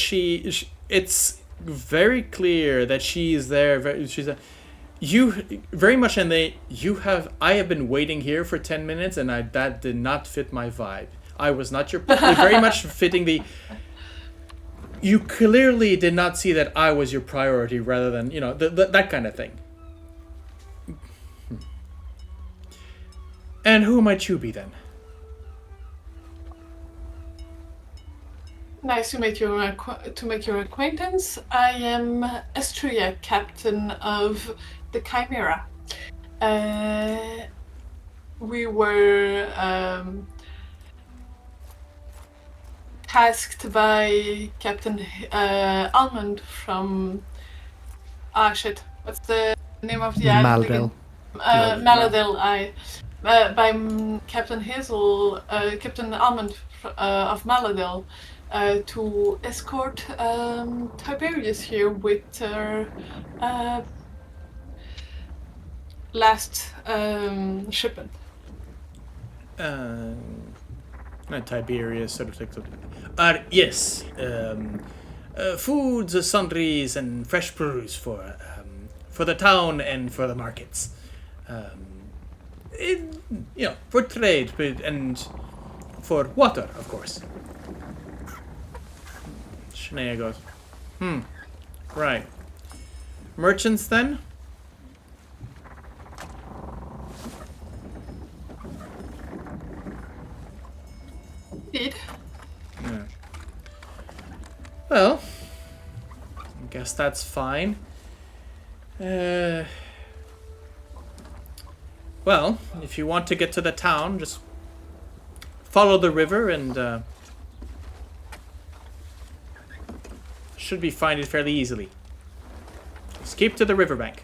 it's very clear that she is there. You very much, and I have been waiting here for 10 minutes, and that did not fit my vibe. I was not your very much fitting the. You clearly did not see that I was your priority, rather than that kind of thing. And who might you be then? Nice to make your acquaintance. I am Astrea, captain of the Chimera. We were tasked by Captain Almond from what's the name of the island again? Maladil. By Captain Hazel, Captain Almond of Maladil, to escort Tiberius here with her last shipment. Tiberius sort of takes up. Yes. Foods, sundries, and fresh produce for the town and for the markets. For trade and for water, of course. Shania goes, right. Merchants, then? Indeed. Yeah. Well, I guess that's fine. Well, if you want to get to the town, just follow the river and should be find it fairly easily. Just keep to the riverbank.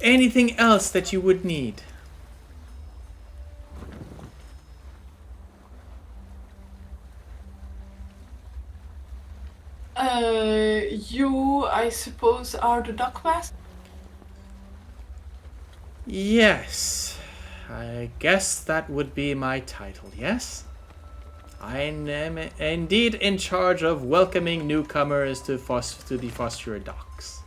Anything else that you would need? You, I suppose, are the dockmaster? Yes. I guess that would be my title, yes? I am indeed in charge of welcoming newcomers to the Fosfior docks.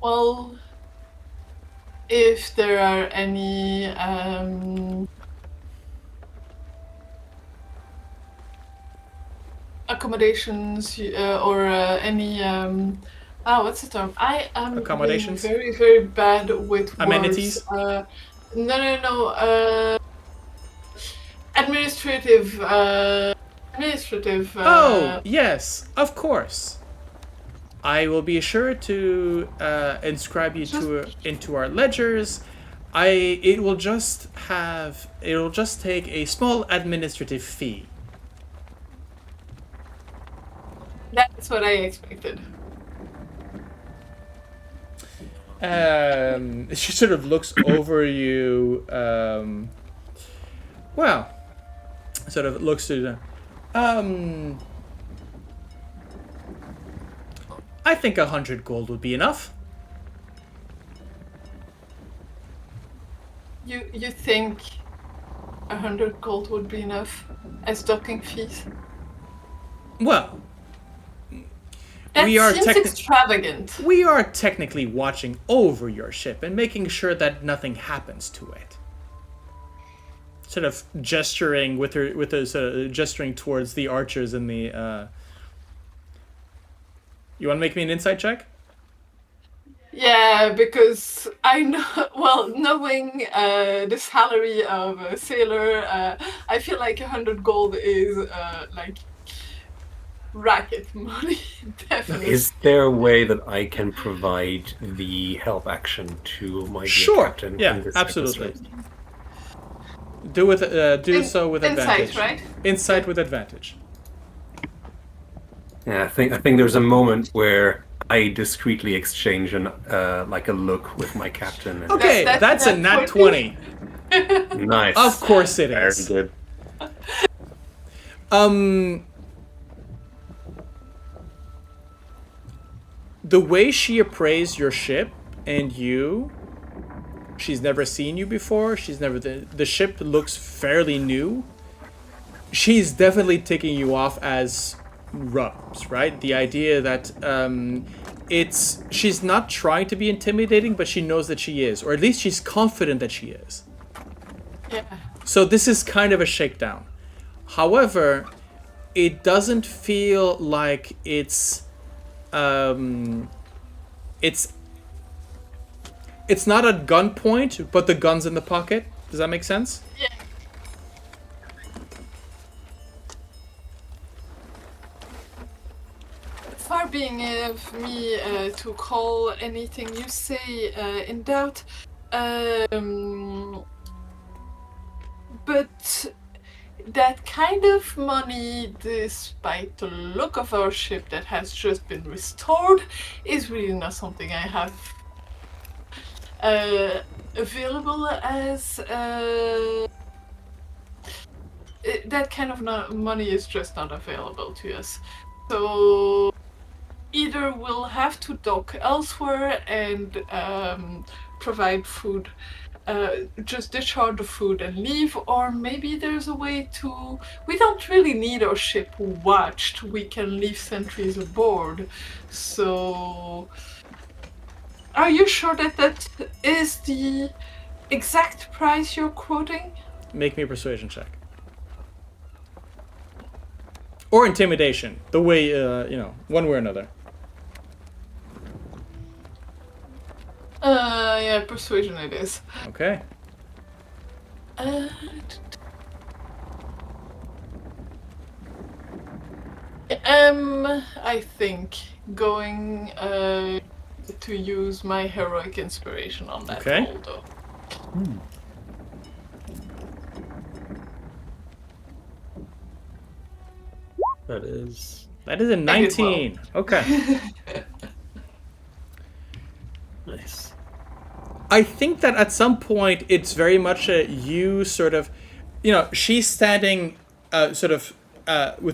Well, if there are any accommodations or any what's the term? I am accommodations? Very, very bad with amenities. Words. No. Administrative. Oh yes, of course. I will be sure to inscribe you into our ledgers. It will just take a small administrative fee. That's what I expected. She sort of looks over you. Sort of looks to them. I think 100 gold would be enough. You think 100 gold would be enough as docking fees? Well, that seems technically extravagant. We are technically watching over your ship and making sure that nothing happens to it. Sort of gesturing gesturing towards the archers in the. You want to make me an insight check? Yeah, because I know. Well, knowing the salary of a sailor, I feel like 100 gold is like racket money. Definitely. Is there a way that I can provide the help action to my dear captain? Yeah, absolutely. Do so with advantage. Insight, right? Insight with advantage. Yeah, I think there's a moment where I discreetly exchange like a look with my captain. And okay, that's a nat 20. Nice. Of course it is. Very good. The way she appraised your ship and you, she's never seen you before. The ship looks fairly new. She's definitely taking you off as rubs, right? The idea that she's not trying to be intimidating, but she knows that she is, or at least she's confident that she is. Yeah. So this is kind of a shakedown. However, it doesn't feel like it's not at gunpoint, but the gun's in the pocket. Does that make sense? Yeah. Far being of me to call anything you say in doubt, but that kind of money, despite the look of our ship that has just been restored, is really not something I have available as that kind of money is just not available to us. So either we'll have to dock elsewhere and provide food, just discharge the food and leave, or maybe there's a way to... We don't really need our ship watched. We can leave sentries aboard. So... Are you sure that is the exact price you're quoting? Make me a persuasion check. Or intimidation. The way, one way or another. Yeah, persuasion it is. Okay. I think going to use my heroic inspiration on that roll, though. That is a 19. Okay. Nice. I think that at some point it's very much you sort of, she's standing with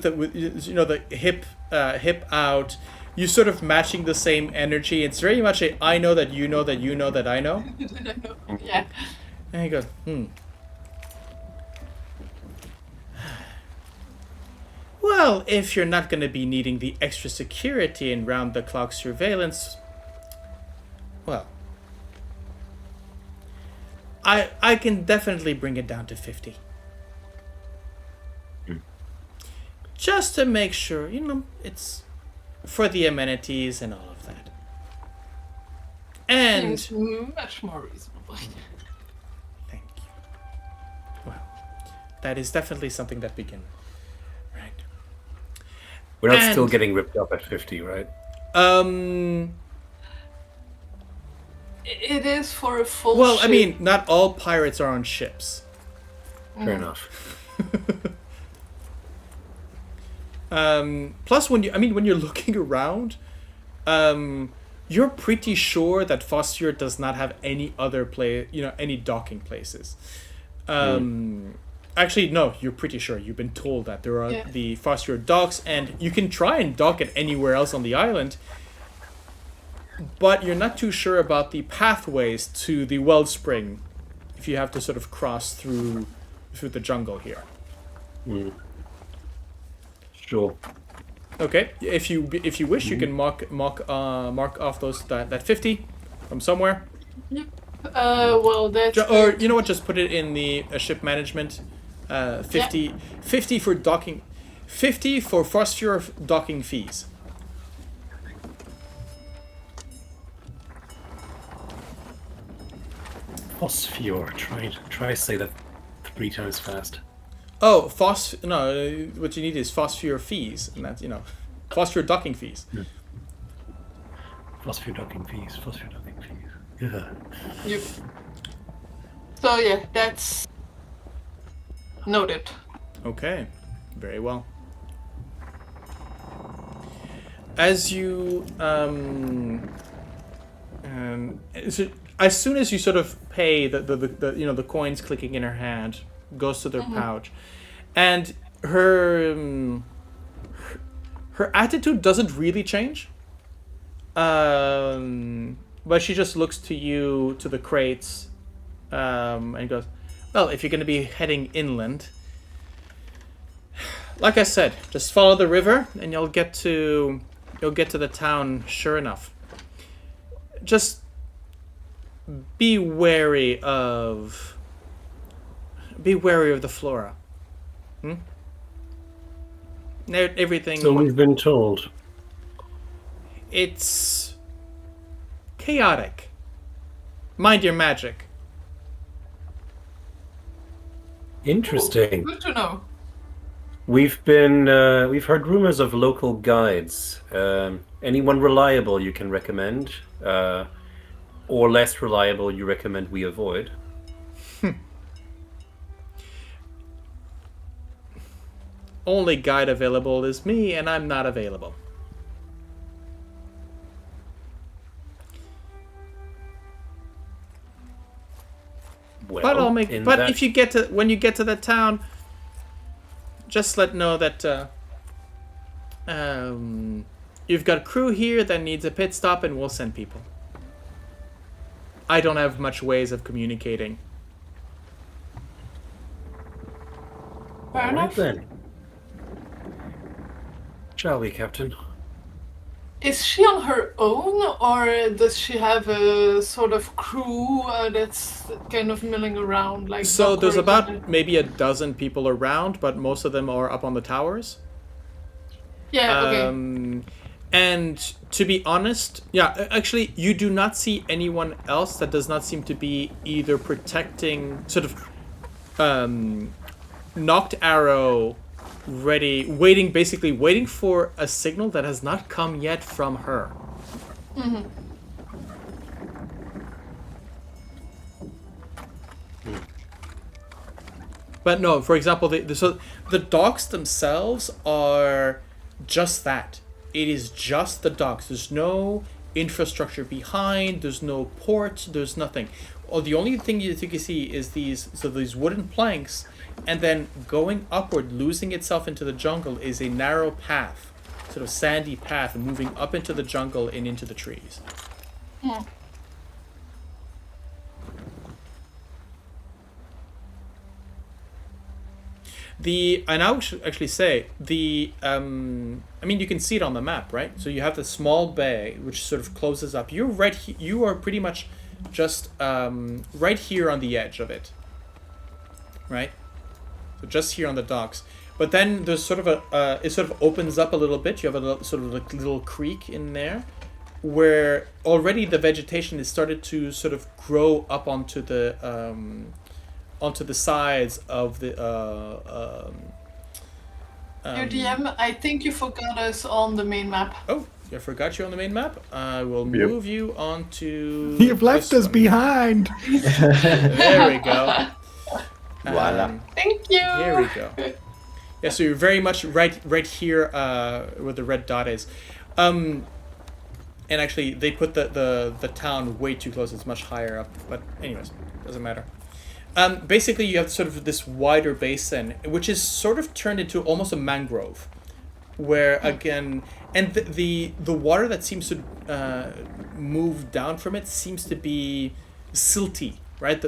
the hip out. You sort of matching the same energy. It's very much a I know that you know that you know that I know. Yeah. And he goes, Well, if you're not going to be needing the extra security and round-the-clock surveillance, well, I can definitely bring it down to 50. Just to make sure, it's for the amenities and all of that. And seems much more reasonable. Thank you. Well, that is definitely something that we can... We're not still getting ripped up at 50, right? It is for a full Well, ship. I mean, not all pirates are on ships. Fair enough. Plus, when you're looking around, you're pretty sure that Fosfior does not have any other any docking places. Actually, no, you're pretty sure. You've been told that there are the Fosfior docks, and you can try and dock it anywhere else on the island. But you're not too sure about the pathways to the wellspring if you have to sort of cross through the jungle here. Sure. Okay, if you wish, you can mark off that 50 from somewhere. Yep. Well, that's... Or you know what? Just put it in the ship management. 50 for docking, 50 for Fosfior docking fees. Fosfior. Try say that 3 times fast. Oh, no, what you need is Fosfior fees, and that's, Fosfior docking fees. Fosfior docking fees. Fosfior docking fees. Yeah. Yep. So yeah, that's noted. Okay, very well. As you as soon as you sort of pay the coins clicking in her hand goes to their pouch, and her attitude doesn't really change, but she just looks to you, to the crates, and goes, well, if you're going to be heading inland, like I said, just follow the river and you'll get to the town sure enough. Just be wary of the flora. Everything. So we've been told. It's chaotic. Mind your magic. Interesting. Good to know. We've heard rumors of local guides. Anyone reliable you can recommend, or less reliable you recommend we avoid? Only guide available is me, and I'm not available. Well, But if you when you get to the town, just know that you've got a crew here that needs a pit stop, and we'll send people. I don't have much ways of communicating. Fair all right enough. then. Shall we, Captain? Is she on her own, or does she have a sort of crew that's kind of milling around? Like, So there's dockers about maybe a dozen people around, but most of them are up on the towers. Yeah. Okay. And to be honest, actually, you do not see anyone else that does not seem to be either protecting, sort of, knocked arrow, ready, waiting for a signal that has not come yet from her. But no, for example, the docks themselves are just that. It is just the docks. There's no infrastructure behind. There's no port. There's nothing. The only thing you can see is these wooden planks, and then going upward, losing itself into the jungle, is a narrow path, sort of sandy path, moving up into the jungle and into the trees. Yeah. And I would actually say you can see it on the map, right? So you have the small bay which sort of closes up. You are pretty much just right here on the edge of it, right? So just here on the docks. But then there's sort of it sort of opens up a little bit. You have a sort of like little creek in there, where already the vegetation has started to sort of grow up onto the sides of the Your DM, I think you forgot us on the main map. Oh, I forgot you on the main map. I will move you onto. You've left this us one. behind. There we go. Voila. Thank you. Here we go. Yeah, so you're very much right here where the red dot is. And actually, they put the town way too close. It's much higher up. But anyways, doesn't matter. Basically, you have sort of this wider basin, which is sort of turned into almost a mangrove, where again, and the water that seems to move down from it seems to be silty, right?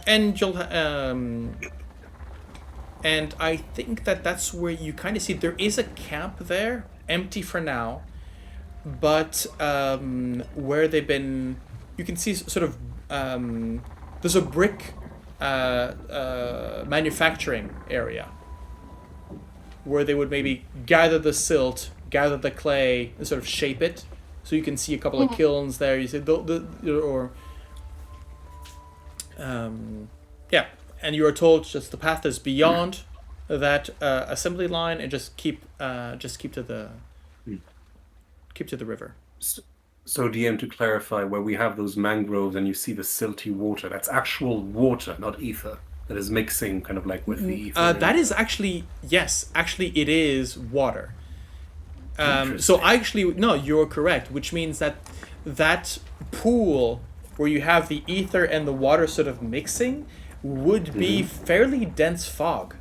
And you'll and I think that's where you kind of see there is a camp there, empty for now, but where they've been, you can see sort of there's a brick manufacturing area where they would maybe gather the silt, gather the clay, and sort of shape it. So you can see a couple of kilns there. You see yeah, and you are told just the path is beyond that assembly line, and just keep to the river. So DM, to clarify, where we have those mangroves and you see the silty water, that's actual water, not ether, that is mixing kind of like with the ether. That is actually, yes, actually it is water. So no, you're correct, which means that pool where you have the ether and the water sort of mixing would be fairly dense fog.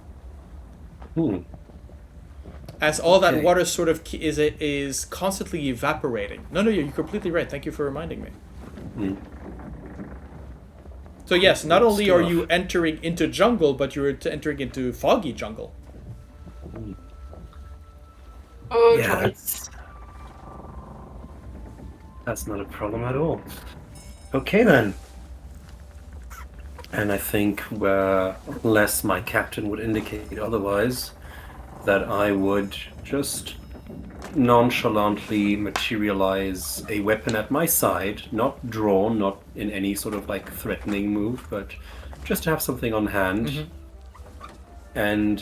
As all that water sort of is constantly evaporating. No, you're completely right. Thank you for reminding me. So yes, not only are you entering into jungle, but you're entering into foggy jungle. Oh, Yeah, that's not a problem at all. Okay then. And I think, unless my captain would indicate otherwise, that I would just nonchalantly materialize a weapon at my side, not drawn, not in any sort of like threatening move, but just to have something on hand, and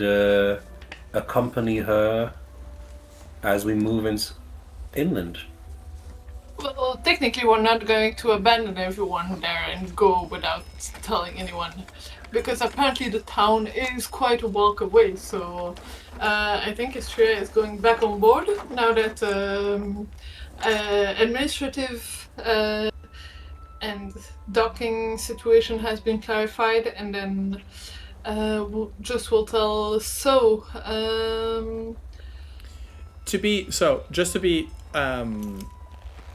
accompany her as we move inland. Well, technically we're not going to abandon everyone there and go without telling anyone, because apparently the town is quite a walk away, so I think Astrea is going back on board now that administrative and docking situation has been clarified, and then we'll tell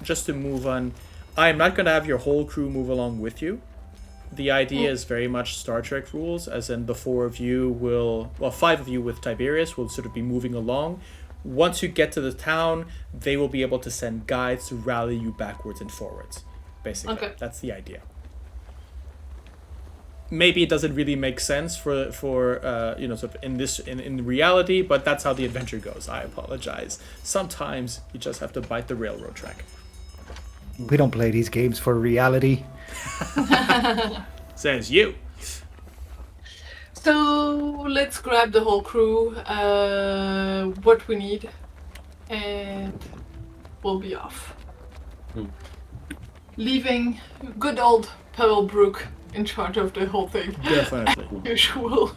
just to move on, I'm not going to have your whole crew move along with you. The idea is very much Star Trek rules, as in the 4 of you will, 5 of you with Tiberius will sort of be moving along. Once you get to the town, they will be able to send guides to rally you backwards and forwards. Basically, that's the idea. Maybe it doesn't really make sense for sort of in reality, but that's how the adventure goes. I apologize. Sometimes you just have to bite the railroad track. We don't play these games for reality. Says you. So let's grab the whole crew, what we need, and we'll be off. Leaving good old Pebblebrook in charge of the whole thing. Definitely. Usual.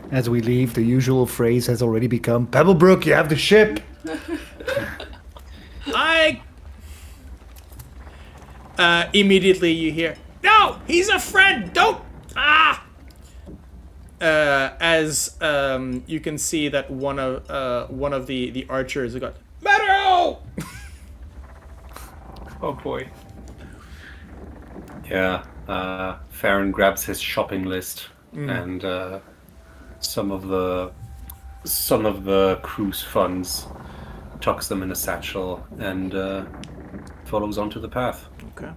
As we leave, the usual phrase has already become, Pebblebrook, you have the ship! Immediately you hear, no, he's a friend, don't, as you can see that one of the archers got, Meadow! Oh boy. Yeah, Farron grabs his shopping list and some of the cruise funds, tucks them in a satchel, and follows onto the path. Okay.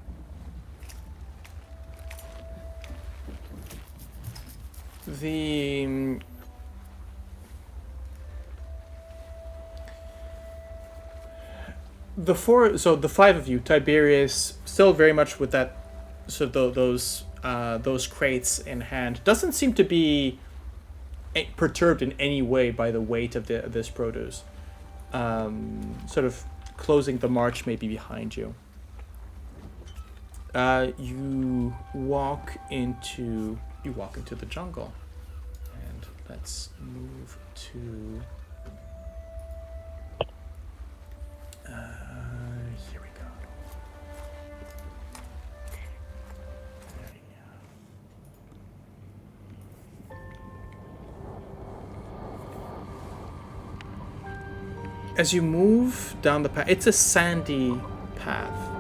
The 5 of you, Tiberius, still very much with that, so those crates in hand, doesn't seem to be perturbed in any way by the weight of this produce. Sort of closing the march maybe behind you. You walk into the jungle, and let's move to. Here we go. There you go. As you move down the path, it's a sandy path.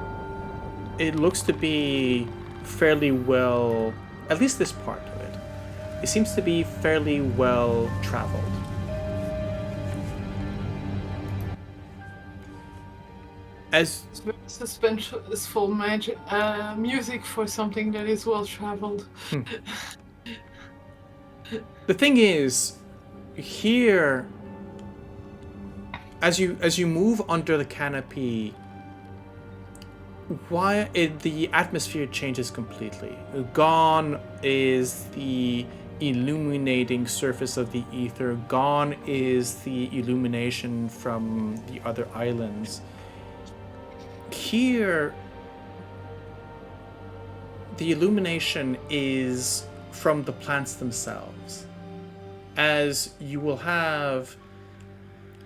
It looks to be fairly well, at least this part of it. It seems to be fairly well traveled. As It's very suspenseful music for something that is well traveled. The thing is, here, as you move under the canopy, the atmosphere changes completely. Gone is the illuminating surface of the ether. Gone is the illumination from the other islands. Here, the illumination is from the plants themselves. As you will have,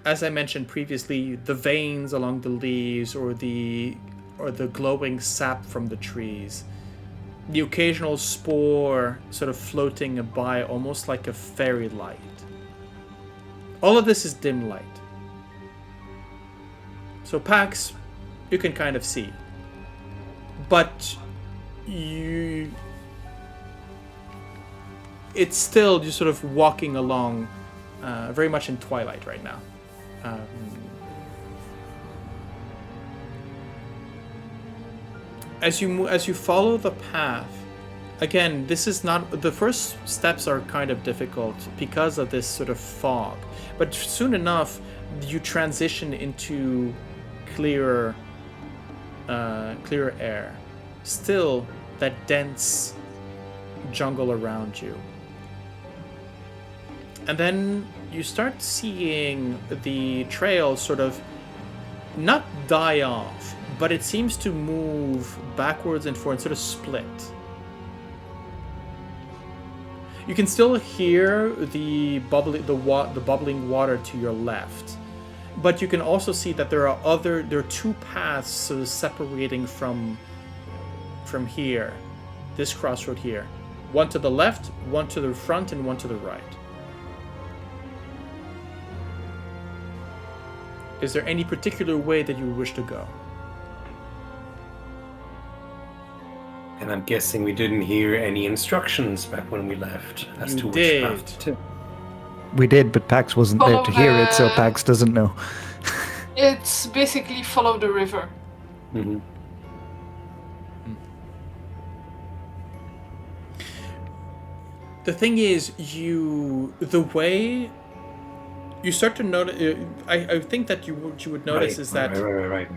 as I mentioned previously, the veins along the leaves or the glowing sap from the trees. The occasional spore sort of floating by almost like a fairy light. All of this is dim light. So Pax, you can kind of see. But it's still just sort of walking along very much in twilight right now. As you follow the path, again, this is not, the first steps are kind of difficult because of this sort of fog, but soon enough you transition into clearer air. Still that dense jungle around you. And then you start seeing the trail sort of not die off, but it seems to move backwards and forwards, sort of split. You can still hear the bubbling water to your left, but you can also see that there are two paths sort of separating from here, this crossroad here. One to the left, one to the front, and one to the right. Is there any particular way that you wish to go? And I'm guessing we didn't hear any instructions back when we left as You to which did. path to. We did, but Pax wasn't there to hear it, so Pax doesn't know. It's basically follow the river. Mm-hmm. The thing is, the way you start to notice, I think that what you would notice is that Right.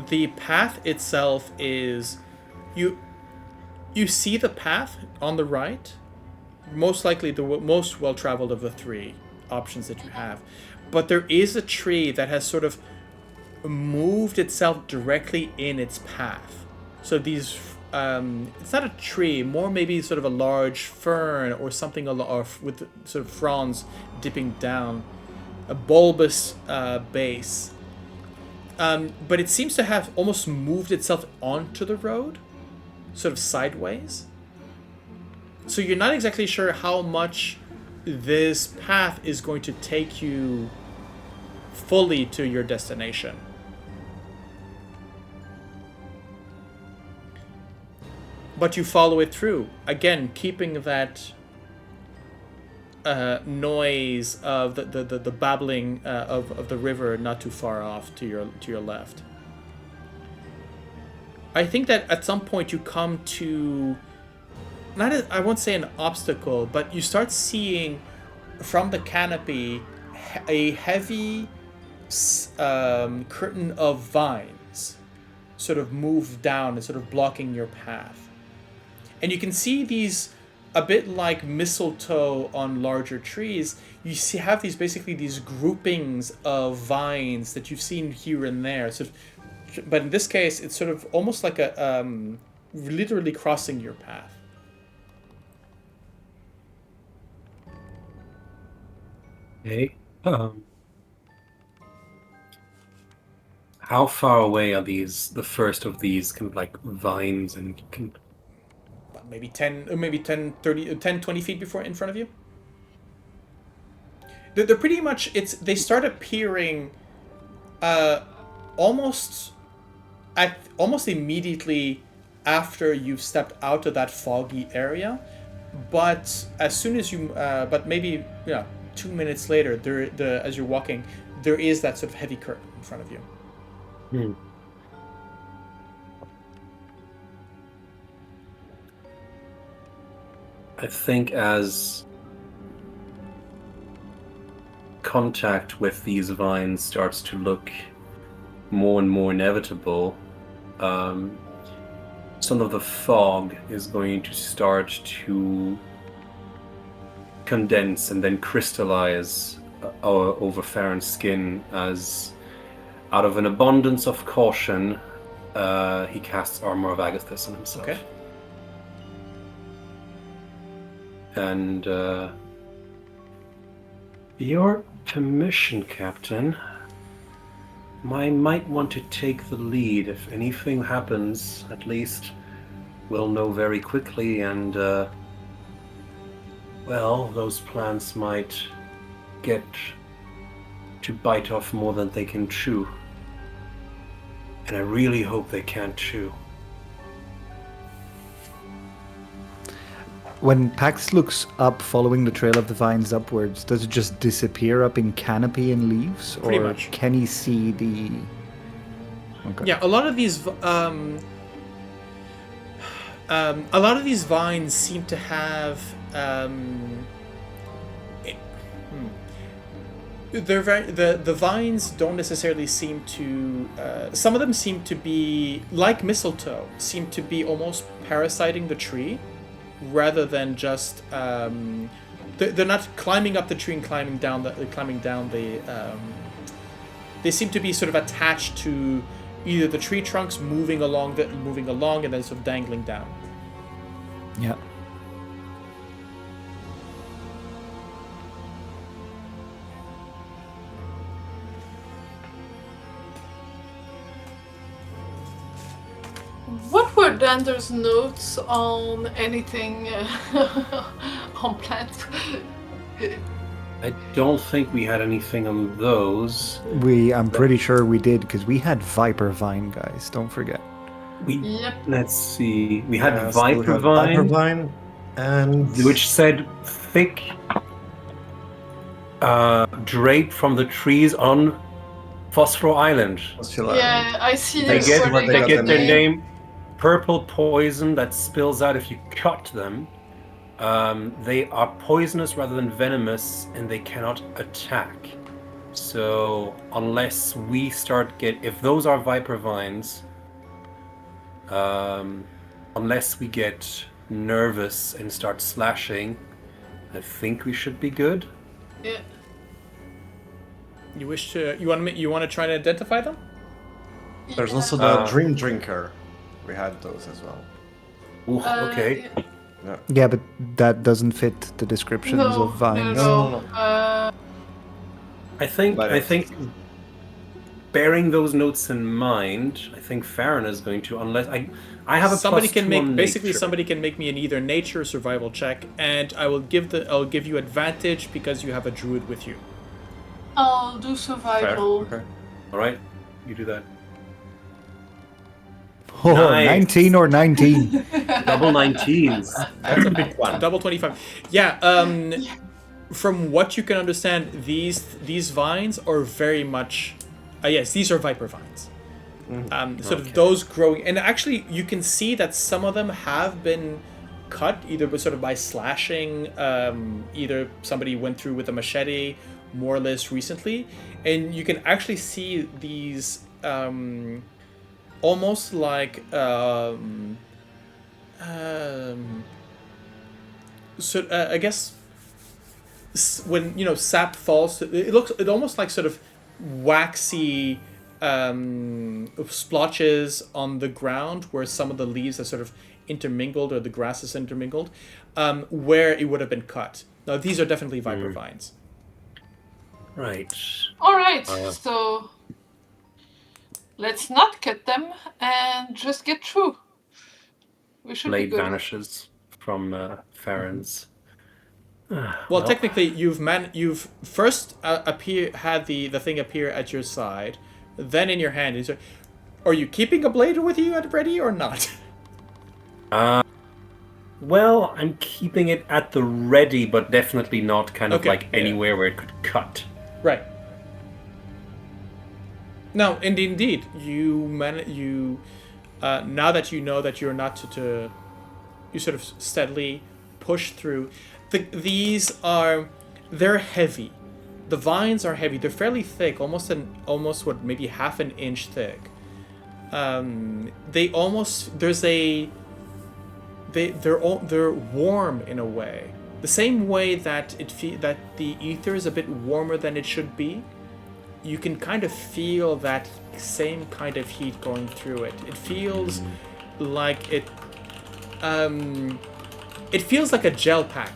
the path itself is, you see the path on the right, most likely the most well-traveled of the three options that you have, but there is a tree that has sort of moved itself directly in its path. So these, it's not a tree, more maybe sort of a large fern or something with sort of fronds dipping down, a bulbous base. But it seems to have almost moved itself onto the road, sort of sideways. So you're not exactly sure how much this path is going to take you fully to your destination. But you follow it through, again, keeping that noise of the babbling of the river not too far off to your left. I think that at some point you come to, I won't say an obstacle, but you start seeing from the canopy a heavy curtain of vines sort of move down and sort of blocking your path. And you can see these a bit like mistletoe on larger trees, you have these groupings of vines that you've seen here and there. So, but in this case, it's sort of almost like a literally crossing your path. Okay. How far away are the first of these kind of like vines and Maybe 10, 30, 10, 20 feet before in front of you. They're pretty much, they start appearing almost immediately after you've stepped out of that foggy area, but as soon as you but maybe 2 minutes later, as you're walking, there is that sort of heavy curtain in front of you. I think as contact with these vines starts to look more and more inevitable, some of the fog is going to start to condense and then crystallize over Farron's skin as, out of an abundance of caution, he casts Armor of Agathis on himself. Okay. And your permission, Captain, I might want to take the lead. If anything happens, at least we'll know very quickly, and well, those plants might get to bite off more than they can chew. And I really hope they can't chew. When Pax looks up, following the trail of the vines upwards, does it just disappear up in canopy and leaves? Pretty or much. Can he see the... Okay. Yeah, a lot of these vines seem to have the vines don't necessarily seem to some of them seem to be like mistletoe, seem to be almost parasiting the tree rather than just they're not climbing up the tree and climbing down the they seem to be sort of attached to either the tree trunks moving along and then sort of dangling down. Yeah. What were Dander's notes on anything on plants? I don't think we had anything on those. I'm pretty sure we did, because we had Viper Vine, guys. Don't forget. Yep. Let's see. We had Yeah, so we Viper had Vine, Viper Vine, and which said thick drape from the trees on Phosphor Island. Yeah, I see They this get where they get their the name. Purple poison that spills out if you cut them. They are poisonous rather than venomous, and they cannot attack. So unless we if those are Viper Vines, unless we get nervous and start slashing, I think we should be good. Yeah. You want to try to identify them? there's also the Dream Drinker. We had those as well. Ooh, okay. Yeah, but that doesn't fit the descriptions of vines. No. I think bearing those notes in mind, I think Farron is going to, unless I have a somebody plus can two make on basically nature. somebody can make me an either nature or survival check, and I'll give you advantage because you have a druid with you. I'll do survival. Okay. All right, you do that. Oh, Nice. 19 or 19. Double 19s. That's a big one. Double 25. Yeah. From what you can understand, these vines are very much. Yes, these are Viper vines. Sort of those growing, and actually you can see that some of them have been cut either by slashing. Either somebody went through with a machete more or less recently, and you can actually see these almost like so I guess when sap falls, it almost like sort of waxy splotches on the ground where some of the leaves are sort of intermingled or the grass is intermingled, where it would have been cut. Now these are definitely viper vines. Right. All right, so let's not cut them and just get through. We should Blade be good. vanishes from Farron's. Well, technically, you've first had the thing appear at your side, then in your hand. Are you keeping a blade with you at ready or not? Well, I'm keeping it at the ready, but definitely not kind of anywhere where it could cut. Right. No, indeed, you now that you know that you're not to you sort of steadily push through. They're heavy. The vines are heavy. They're fairly thick, almost maybe half an inch thick. They're warm in a way. The same way that that the ether is a bit warmer than it should be. You can kind of feel that same kind of heat going through it. It feels like it feels like a gel pack.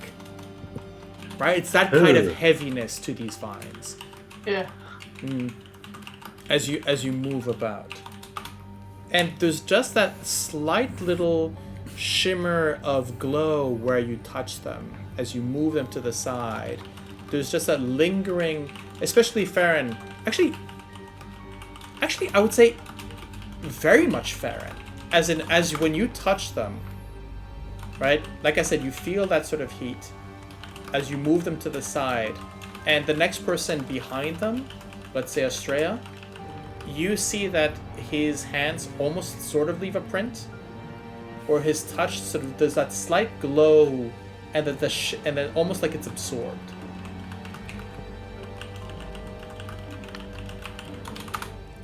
Right? It's that kind of heaviness to these vines. Yeah. As you move about. And there's just that slight little shimmer of glow where you touch them as you move them to the side. There's just that lingering, especially Farron. Actually I would say very much Farron. As when you touch them, right? Like I said, you feel that sort of heat as you move them to the side, and the next person behind them, let's say Astrea, you see that his hands almost sort of leave a print, or his touch sort of does that slight glow, and then almost like it's absorbed.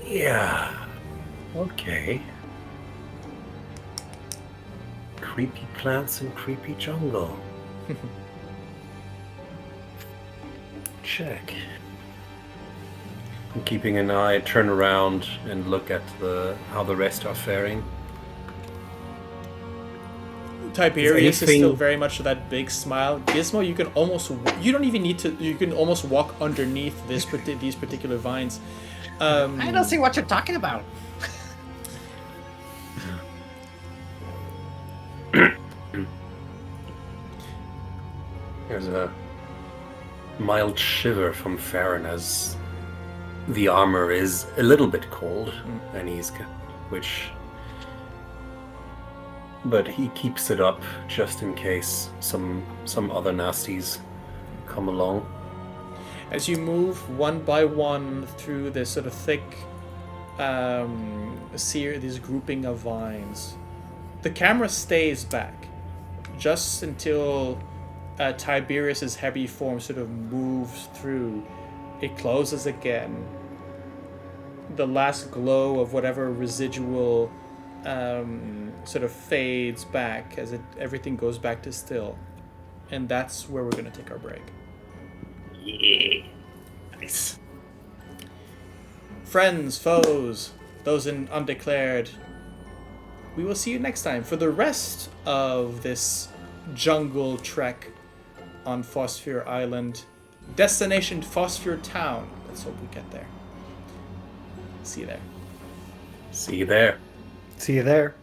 Yeah. Okay. Creepy plants and creepy jungle. Check. I'm keeping an eye, turn around and look at how the rest are faring. Tiberius is still very much that big smile. Gizmo, you can almost walk underneath these particular vines. I don't see what you're talking about. There's a mild shiver from Farron as the armor is a little bit cold, and but he keeps it up just in case some other nasties come along. As you move one by one through this sort of thick, this grouping of vines, the camera stays back just until Tiberius's heavy form sort of moves through. It closes again. The last glow of whatever residual sort of fades back as everything goes back to still. And that's where we're going to take our break. Yeah. Nice. Friends, foes, those in undeclared, we will see you next time for the rest of this jungle trek on Fosfior Island. Destination Fosfior Town. Let's hope we get there. See you there. See you there. See you there.